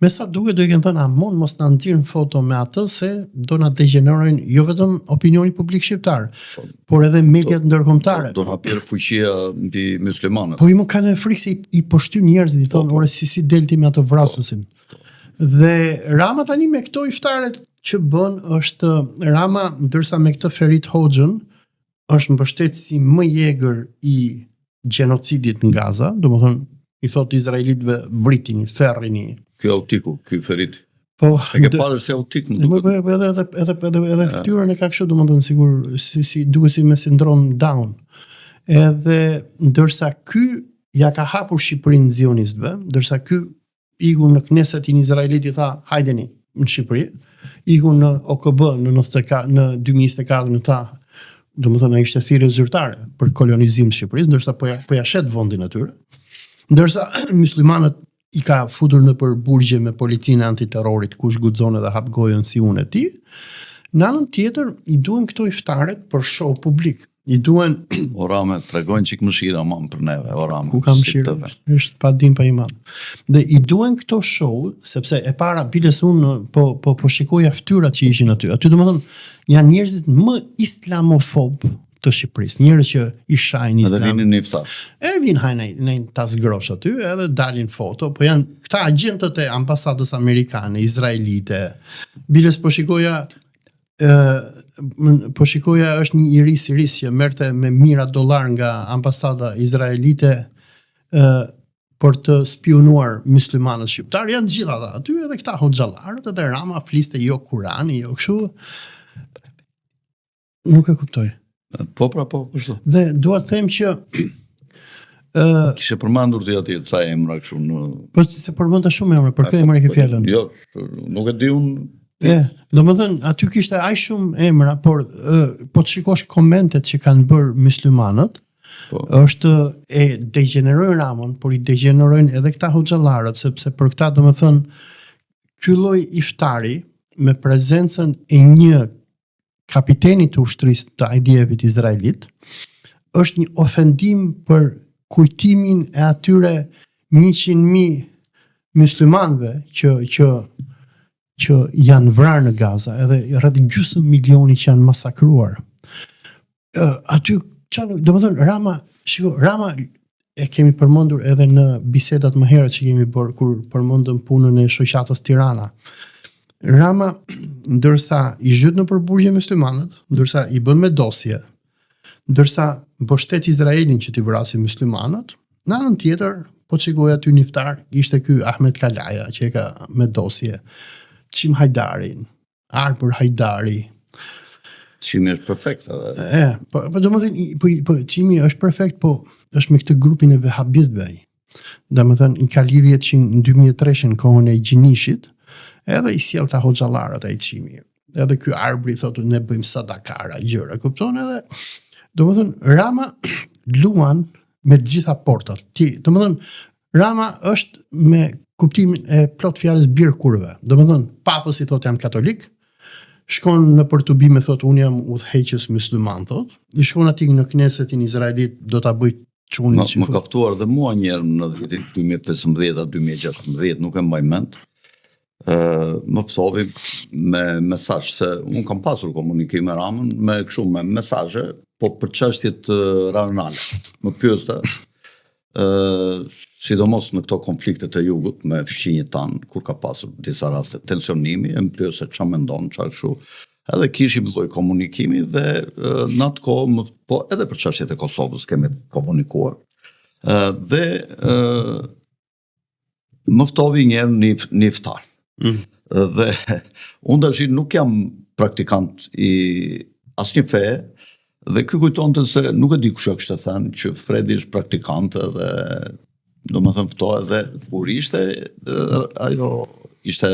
Me sa duket do i kenë thënë amon mos na nxirrin foto me atë se do na degenerojnë jo vetëm opinioni publik shqiptar, por edhe mediat ndërkombëtare. Do na pirë fuqia mbi muslimanët. Po i më kanë frikë se i poshtyn njerëzit, i thonë ore si delti me atë vrasësin. Dhe Rama tani me këto iftaret që bën është Rama ndërsa me këtë Ferit Hoxhën është mbështetësi më i egër i gjenocidit në Gaza, domethënë i thot izraelitëve vritini, therrini. Ky autiku, ky Ferit. Po, e ke parë se autik më duket. Po edhe fytyrën e ka kështu, domethënë sigur si duket si me sindrom Down. Edhe ndërsa ky ja ka hapur Shqipërinë zionistëve, ndërsa ky iku në Knesetin izraelit i tha hajdeni në Shqipëri, iku në OKB në 2024 në tha domethënë ai ishte thirrje zyrtare për kolonizim të Shqipërisë, ndërsa po ja shet vendin atyre. Ndërsa muslimanët i ka futur në përburgje me policinë antiterrorit, kush guxon edhe hap gojën si unë e ti. Në anën tjetër, i duhen këto iftaret për show publik. I duhen... Orame, tregojnë qik mëshira mam për neve, orame. Ku ka mëshira? Është pa dim pa iman. Dhe i duhen këto show, sepse e para, biles unë po shikoja ftyrat që ishin aty. Aty domethënë janë njerëzit më islamofob të Shqipërisë, njerëz që i shajnë islam. Edhe vinin në iftar. Vinë hajnë në tas grosh aty, edhe dalin foto, po janë këta agjentët e ambasadës amerikane, izraelite. Biles po shikoja është një iris që merrte me mijëra dollar nga ambasada izraelite për të spionuar muslimanët shqiptar, janë të gjitha aty edhe këta hoxhallarët, edhe Rama fliste jo Kurani, jo kështu. Nuk e kuptoj. Po, kështu. Dhe dua të them që kishe përmendur ti aty ca emra kështu në po se përmenda shumë emra, për kë emra ke fjalën? Jo, nuk e di unë. Domethënë aty kishte aq shumë emra, por po të shikosh komentet që kanë bërë muslimanët, është e degenerojnë Ramon, por i degenerojnë edhe këta hoxhallarët, sepse për këta domethënë ky lloj iftari me prezencën e një kapiteni të ushtrisë të IDF-it izraelit është një ofendim për kujtimin e atyre 100.000 muslimanëve që janë vrarë në Gaza, edhe rreth gjysmë milioni që janë masakruar. Aty domethënë Rama e kemi përmendur edhe në bisedat më herët që kemi bërë kur përmendëm punën e shoqatës Tirana. Rama, ndërsa i zhyt në përburgje muslimanët, ndërsa i bën me dosje, ndërsa mbështet Izraelin që t'i vrasin muslimanët, në anën tjetër, po shikoj aty në iftar, ishte ky Ahmet Kalaja që e ka me dosje, Çim Hajdarin, Arbër Hajdari. Çimi është perfekt edhe. Po domethënë Çimi është perfekt, po është me këtë grupin e vehabistëve ai. Domethënë i ka lidhje që në 2003 në kohën e Gjinishit, edhe i sjell ta hoxhallarët ai Çimi. Edhe ky Arbri thotë ne bëjmë sadakara, gjëra, kupton edhe. Domethënë Rama luan me të gjitha portat. Domethënë Rama është me kuptimin e plot fjalës bir kurve. Domethënë papës i thotë jam katolik, shkon në Portubime thotë unë jam udhëheqës musliman thotë, i shkon aty në Knesetin izraelit do ta bëj çunin. Më ka ftuar dhe mua një herë në vitin 2015-2016, nuk e mbaj mend. Më ftovi me mesazh se unë kam pasur komunikim me Ramën me kështu me mesazhe, po për çështjet rajonale. Më pyeste sidomos në këto konfliktet e jugut me fqinjit tanë, kur ka pasur disa raste tensionimi, e më pyese ç'a mendon, çfarë kështu. Edhe kishim lloj komunikimi dhe në atë kohë, po edhe për çështjet e Kosovës kemi komunikuar. Dhe më ftovi një herë një iftar. Dhe unë tash nuk jam praktikant i asnjë feje, dhe ky kujtonte se nuk e di kush kishte thënë që Fredi është praktikant dhe domethënë ftohet dhe kur ishte ajo ishte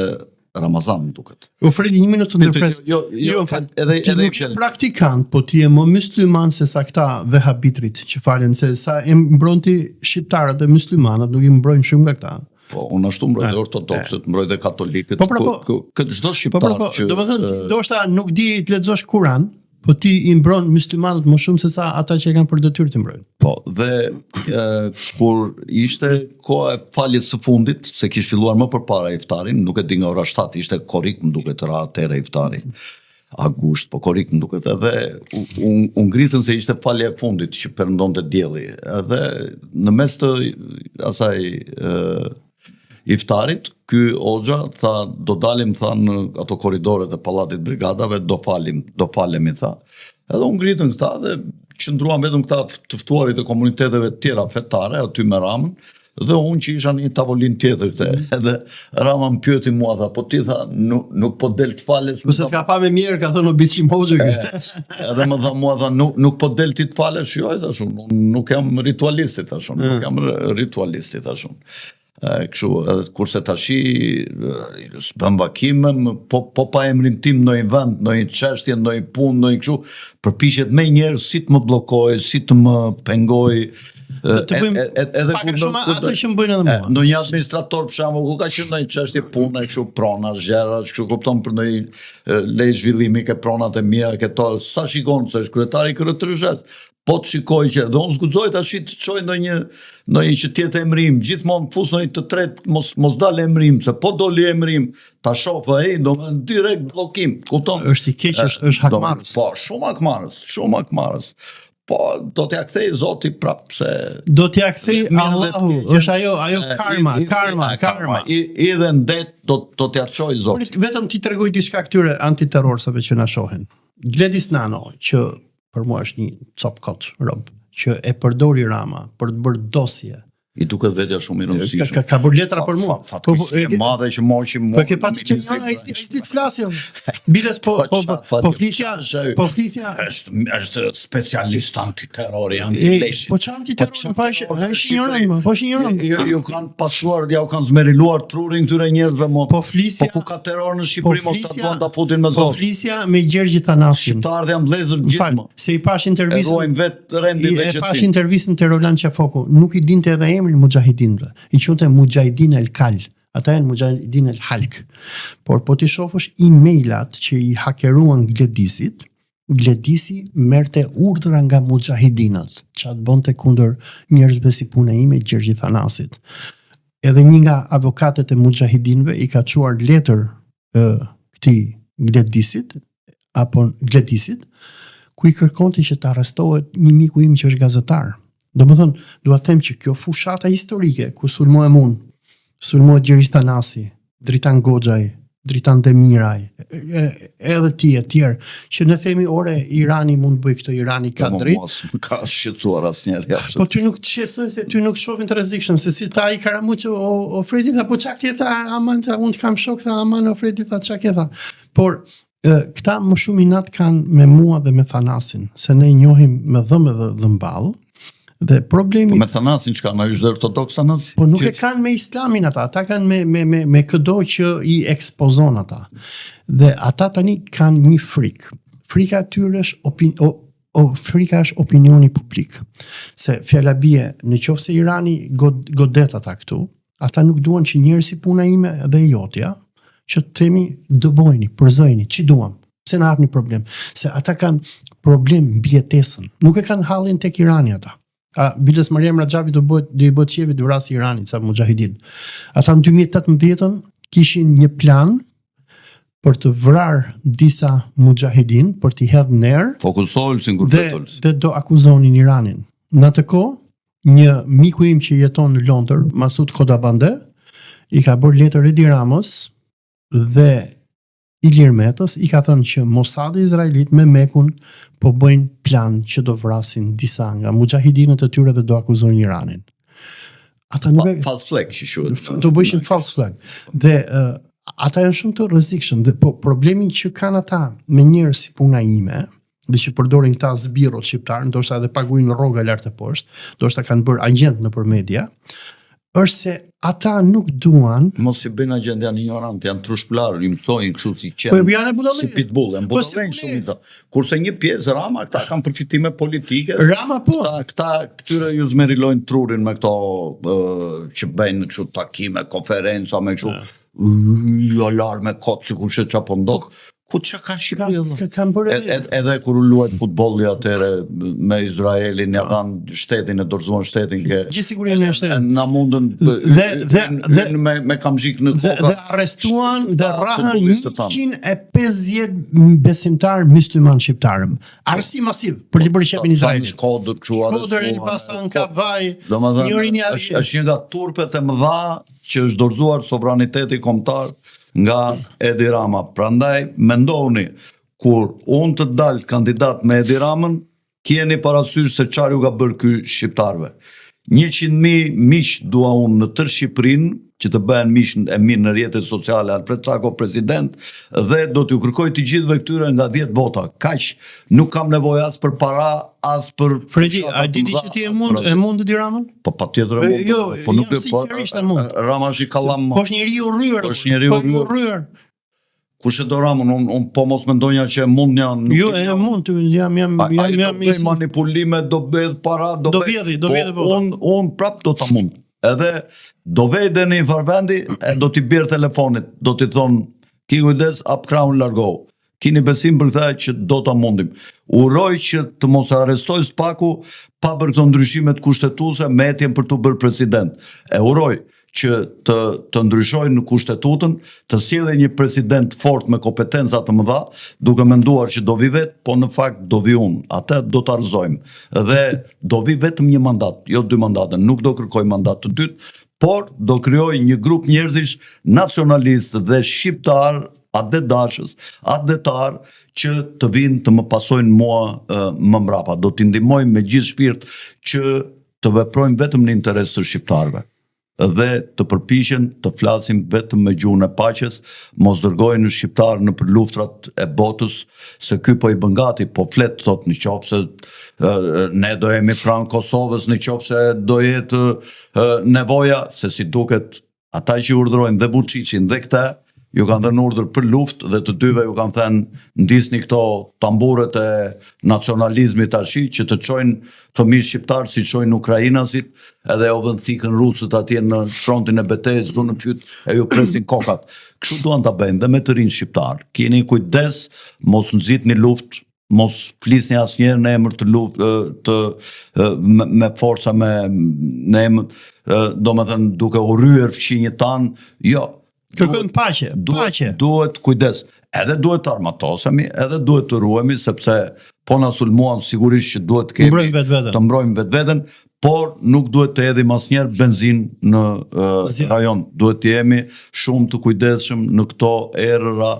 Ramazan më duket. U Fredi, një minutë të ndërpres. Jo, ti nuk je praktikant, po ti je më musliman se sa këta vehabitrit që falen, se sa e mbron ti shqiptarët dhe muslimanët nuk i mbrojnë shumë nga këta. Po, unë ashtu mbroj dhe ortodoksët, mbroj dhe katolikët, këtë çdo shqiptar që... domethënë, ndoshta nuk di të lexosh Kur'an, po ti i mbron muslimanët më shumë se sa ata që e kanë për detyrë të mbrojnë. Po, dhe kur ishte koha e faljes së fundit, se kishte filluar më përpara iftarin, nuk e di nga ora 7, ishte korrik më duket ra atëherë iftari. Agusht, po korrik më duket edhe u ngritën se ishte falja e fundit që perëndonte dielli. Edhe në mes të asaj iftarit, ky Hoxha tha do dalim tha në ato korridoret e pallatit brigadave, do falemi tha. Edhe u ngritën këta dhe qëndruan vetëm këta të ftuarit e komuniteteve tjera fetare aty me Ramën, dhe unë që isha një tavolinë tjetër këte. Edhe Rama më pyeti mua tha, po ti tha nuk po del të falesh. Po se t'ka pa me mirë, ka thënë Obiçim Hoxha. Edhe më tha mua tha nuk po del ti të falesh, jo thash unë, nuk jam ritualisti thash unë, nuk jam ritualisti thash unë. Kështu, kurse tashi s'bën vakime, po pa emrin tim në një vend, në një çështje, në një punë, në një kështu, përpiqet me njerëz si të më bllokoj, si të më pengoj. Të bëjmë pak shumë ato që më bëjnë edhe mua. Në një administrator për shembull, ku ka qenë ndonjë çështje pune, kështu prona, zgjera, kështu kupton për ndonjë lej zhvillimi ke pronat e mia, këto sa shikon se është kryetari i KRTRZ. Po të shikoj që, dhe unë zgudzoj të ashit të qoj ndonjë që tjetë emrim, gjithmonë fus ndonjë të tret, mos dal emrim, se po doli emrim, ta shofë, do me direkt blokim, kupton? Është i keq, është hakmarrës. Po, shumë hakmarrës. Po, do t'ja kthej Zoti prap se... Do t'ja kthej Allahu, është ajo karma. Edhe ndet do t'ja qoj Zoti. Vetëm ti tregoj diçka këtyre antiterrorsave që na shohin. Gledis Nano, që për mua është një cop kot rob, që e përdori Rama për të bërë dosje. I duket vetja shumë i rëndësishme. Ka bërë letra për mua. Fatkeqësi e madhe që moqi mua. Po ke patë që ai sti të flasë. Biles po flisja. Është specialist antiterrori, antileshi. Po çfarë antiterrori? Po shinjoran. Ju kanë pasuar, ja u kanë zmeriluar trurin këtyre njerëzve mo. Po flisja. Po ku ka terror në Shqipëri mos ta duan ta futin me zot. Po flisja me Gjergj Thanasin. Shqiptarët janë vëllezër gjithmonë. Se i pash intervistën. Ruajnë vetë rendin dhe gjëtin. E pash intervistën te Roland Qafoku. Nuk i dinte edhe mujahidinëve. I quante Mujahidin el Kal. Ata janë Mujahidin el Halk. Por po ti shohësh emailat që i hakeruan Gledisit, Gledisi merrte urdhra nga mujahidinët, çat bonte kundër njerëzve si puna ime Gjergj Thanasit. Edhe një nga avokatët e mujahidinëve i ka çuar letër këtij Gledisit, ku i kërkonte që të arrestohet një miku im që është gazetar. Domethënë, dua të them që kjo fushata historike ku sulmohem unë, sulmohet Gjergj Thanasi, Dritan Goxhaj, Dritan Demiraj, edhe e tjerë, që ne themi ore Irani mund të bëj këtë, Irani ka drejt. Mos më ka shqetësuar asnjëherë. Po ty nuk të shqetësoj se ty nuk shohin të rrezikshëm, se si ta i Karamuçi o Fredi tha, po çka ke tha, aman tha, unë kam shok tha, aman o Fredi tha, çka ke tha. Por këta më shumë inat kanë me mua dhe me Thanasin, se ne i njohim me dhëmbë dhe dhëmball. Dhe problemi... Po me Thanasin që kanë, është dhe ortodoks Thanasi? Po nuk e kanë me islamin ata kanë me këdo që i ekspozon ata. Dhe ata tani kanë një frikë. Frika atyre është opinioni publik. Se fjala bie, në qoftë se Irani godet ata këtu, ata nuk duan që njerëz si puna ime dhe jotja, që të themi dëbojni, përzojni, që duam. Pse na hapni problem? Se ata kanë problem mbjetesën. Nuk e kanë hallin tek Irani ata. Biles Mariam Raxhavi do i bëhet shefi i vrasë Iranit sa mujahidin. Ata në 2018 kishin një plan për të vrarë disa mujahidin, për t'i hedhë ner. Fokusohen si kur fetol. Dhe do akuzonin Iranin. Në atë kohë, një miku im që jeton në Londër, Masud Kodabande, i ka bërë letër Edi Ramës dhe Ilir Metës, i ka thënë që Mossadi izraelit me Mekun po bëjnë plan që do vrasin disa nga mujahidinët e tyre dhe do akuzojnë Iranin. Ata nuk false flag që quhet. Do bëjnë false flag. Dhe ata janë shumë të rrezikshëm dhe po problemin që kanë ata me njerëz si puna ime, dhe që përdorin këta zbirrot shqiptar, ndoshta edhe paguajnë rroga lart e poshtë, ndoshta kanë bërë agjent nëpër media, është se ata nuk duan. Mos i bëjnë agent, janë ignorant, janë trushplar, i mësojnë kështu si qenë. Po janë budallë. Si pitbull, janë budallë shumë. Kurse një pjesë Rama, këta kanë përfitime politike. Rama po. Këta këtyre ju zmerilojnë trurin me këto që bëjnë kështu takime, konferenca me kështu alarme kot sikur se çapo ndok. Ku që kanë Shqipëri? Edhe kur u luajt futbolli atëre me Izraelin, ja kanë shtetin, e dorëzuan shtetin ke. Gjithsigurisht në shtetin. Na mundën me kamzhik në kokë. Dhe arrestuan dhe rrahën 150 besimtar mysliman shqiptarë. Arrestim masiv për të bërë shepin Izraelit. Shkodër, Elbasan, Kavaj, njërin janë. Është një nga turpet e mëdha që është dorëzuar sovraniteti kombëtar nga Edi Rama. Prandaj mendoni, kur unë të dal kandidat me Edi Ramën, kjeni parasysh se çfarë ju ka bërë ky shqiptarëve. 100.000 miq dua unë në tërë Shqipërinë, që të bëhen miq e mirë në rrjetet sociale, Alfred Sako president, dhe do t'ju kërkoj të gjithëve këtyre nga 10 vota. Kaq, nuk kam nevojë as për para, as për Fredi, a diti që ti e mund Edi Ramën? Po patjetër e mund. Jo, sinqerisht e mund. Rama është i kallam. Po është njeriu rryer. Është njeriu rryer. Kush e do Ramën, unë po mos mendonja që e mund janë. Jo, e mund, jam manipulime, do bëhet para, do vjedhi po. Unë prap do ta mund. Edhe do vejde në një farvendi, e do t'i bjerë telefonit, do t'i thonë, ki kujdes, ap kraun largohu. Kini besim për këta që do t'a mundim. Uroj që të mos arrestoj Spaku pa për këto ndryshimet kushtetuse me etjen për t'u bërë president. E uroj që të ndryshojnë në kushtetutën, të sjellë një president fort me kompetenca të mëdha, duke menduar që do vi vetë, po në fakt do vi unë. Atë do të arëzojmë. Dhe do vi vetëm një mandat, jo 2 mandate, nuk do kërkoj mandat të dytë, por do krijoj një grup njerëzish nacionalist dhe shqiptar, adedashës, adetar, që të vinë të më pasojnë mua më mbrapa. Do t'i ndihmoj me gjithë shpirt që të veprojmë vetëm në interes të shqiptarëve dhe të përpiqen të flasim vetëm me gjuhën e paqes, mos dërgojnë në shqiptar në për luftrat e botës, se ky po i bën gati, po flet thot në qoftë se ne do jemi pranë Kosovës, në qoftë se do jetë nevoja, se si duket ata që urdhërojnë dhe Vučićin dhe këta, ju kanë dhënë urdhër për luftë dhe të dyve ju kanë thënë ndisni këto tamburët e nacionalizmit tash që të çojnë fëmijë shqiptar si çojnë ukrainasit, edhe u vën thikën rusët atje në frontin e betejës, në fyt e ju presin kokat. Kështu duan ta bëjnë dhe me të rinë shqiptar. Keni kujdes, mos nxitni luftë, mos flisni asnjëherë në emër të luftë me forca në emër, domethënë duke u rryer fqinjët tan, jo. Kërkojmë paqe, paqe. Duhet kujdes. Edhe duhet të armatosemi, edhe duhet të ruhemi, sepse po na sulmuan sigurisht që duhet të mbrojmë vetveten, por nuk duhet të hedhim asnjëherë benzinë në rajon. Duhet të jemi shumë të kujdesshëm në këto erëra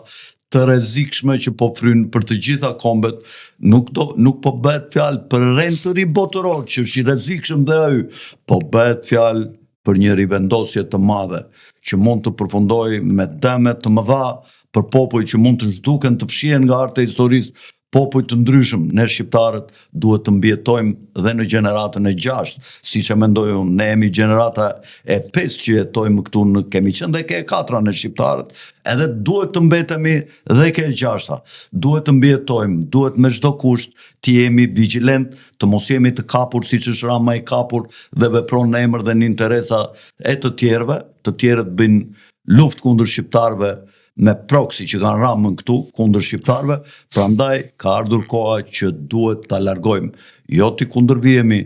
të rrezikshme që po frynë për të gjitha kombet. Nuk po bëhet fjalë për rend të ri botëror që është i rrezikshëm dhe ai, po bëhet fjalë për një rivendosje të madhe që mund të përfundojë me dëme të mëdha për popull që mund të zhduken të fshihen nga harta e historisë, popull të ndryshëm. Ne shqiptarët duhet të mbijetojmë dhe në gjeneratën e 6, siç e mendoj unë. Ne jemi gjenerata e 5 që jetojmë këtu, kemi qenë dhe ke 4 në shqiptarët, edhe duhet të mbetemi dhe ke 6. Duhet të mbijetojmë, duhet me çdo kusht të jemi vigjilent, të mos jemi të kapur siç është Rama i kapur dhe vepron në emër dhe në interesa e të tjerëve, të tjerët bëjnë luftë kundër shqiptarëve me proksi që kanë Ramën këtu kundër shqiptarëve, prandaj ka ardhur koha që duhet ta largojmë, jo të kundërvihemi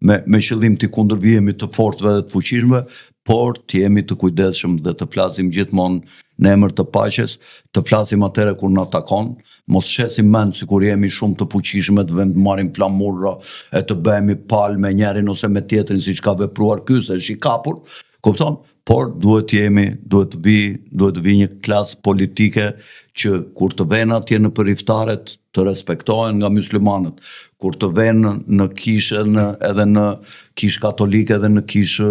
me qëllim të kundërvijemi të fortëve dhe të fuqishme, por të jemi të kujdesshëm dhe të flasim gjithmonë në emër të paqes, të flasim atëherë kur na takon, mos shesim mend sikur jemi shumë të fuqishme të vëmë të marrim flamurra e të bëhemi palë me njërin ose me tjetrin siç ka vepruar ky se është i kapur, kupton? Por duhet të vi një klasë politike që kur të vjen atje në përiftaret të respektohen nga myslimanët, kur të vjen në kishë edhe në kishë katolike edhe në kishë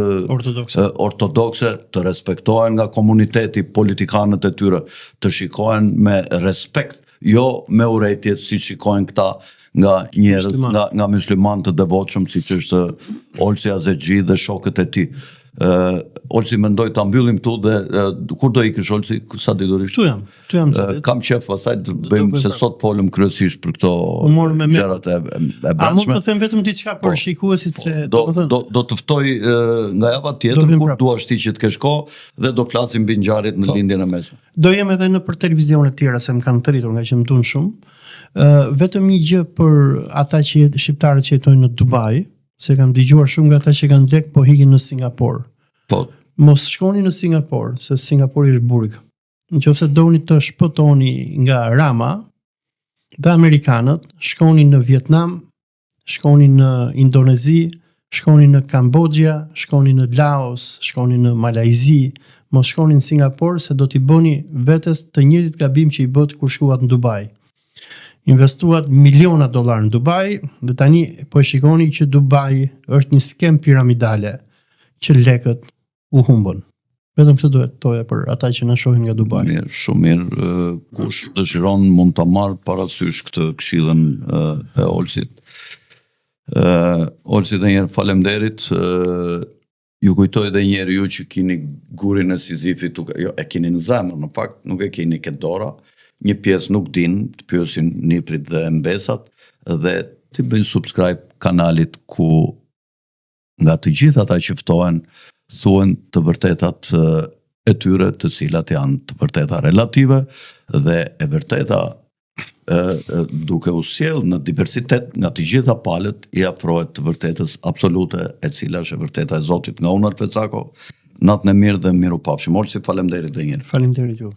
ortodokse të respektohen nga komuniteti, politikanët e tyre, të shikohen me respekt, jo me urrëtie si shikojnë këta nga njerëz, nga myslimanë të devotshëm siç është Olsi Azexhi dhe shokët e tij. Olsi, mendoj ta mbyllim këtu dhe kur do ikësh Olsi, sa diturisht? Tu jam. Kam qef pastaj të bëjmë se sot folëm kryesisht për këto gjërat e brendshme. A mund të them vetëm diçka për shikuesit se do të ftoj nga java tjetër kur duash ti që të kesh kohë dhe do flasim mbi ngjarjet në lindjen e mesme. Do jem edhe në për televizione të tjera se më kanë thëritur nga që më duan shumë. Vetëm një gjë për ata shqiptarët që jetojnë në Dubai, se kam dëgjuar shumë nga ata që kanë lek po hikin në Singapur. Po. Mos shkoni në Singapur, se Singapuri është burg. Nëse doni të shpëtoni nga Rama, dhe amerikanët, shkoni në Vietnam, shkoni në Indonezi, shkoni në Kambodja, shkoni në Laos, shkoni në Malajzi, mos shkoni në Singapur se do t'i bëni vetes të njëjtit gabim që i bët kur shkuat në Dubai. Investuat miliona dollar në Dubai dhe tani po e shikoni që Dubai është një skem piramidale që lekët u humbën. Vetëm këtë duhet thoja për ata që na shohin nga Dubai. Mirë, shumë mirë. Kush dëshiron mund ta marr parasysh këtë këshillën e Olsit. Olsi, dhe njerë faleminderit. Ju kujtoj edhe një herë ju që keni gurin e Sizifit, jo, e keni në zemër, në fakt, nuk e keni këtë dora. Një pjesë nuk din, të pyesin niprit dhe mbesat, dhe të bëjnë subscribe kanalit ku nga të gjithë ata që ftohen, thuhen të vërtetat e tyre, të cilat janë të vërteta relative, dhe e vërteta duke u sjell në diversitet nga të gjitha palët, i afrohet të vërtetës absolute, e cila është e vërteta e Zotit. Nga unë Alfred Sako, natën e mirë dhe miru pafshim. Olsi, faleminderit edhe një herë. Faleminderit ju.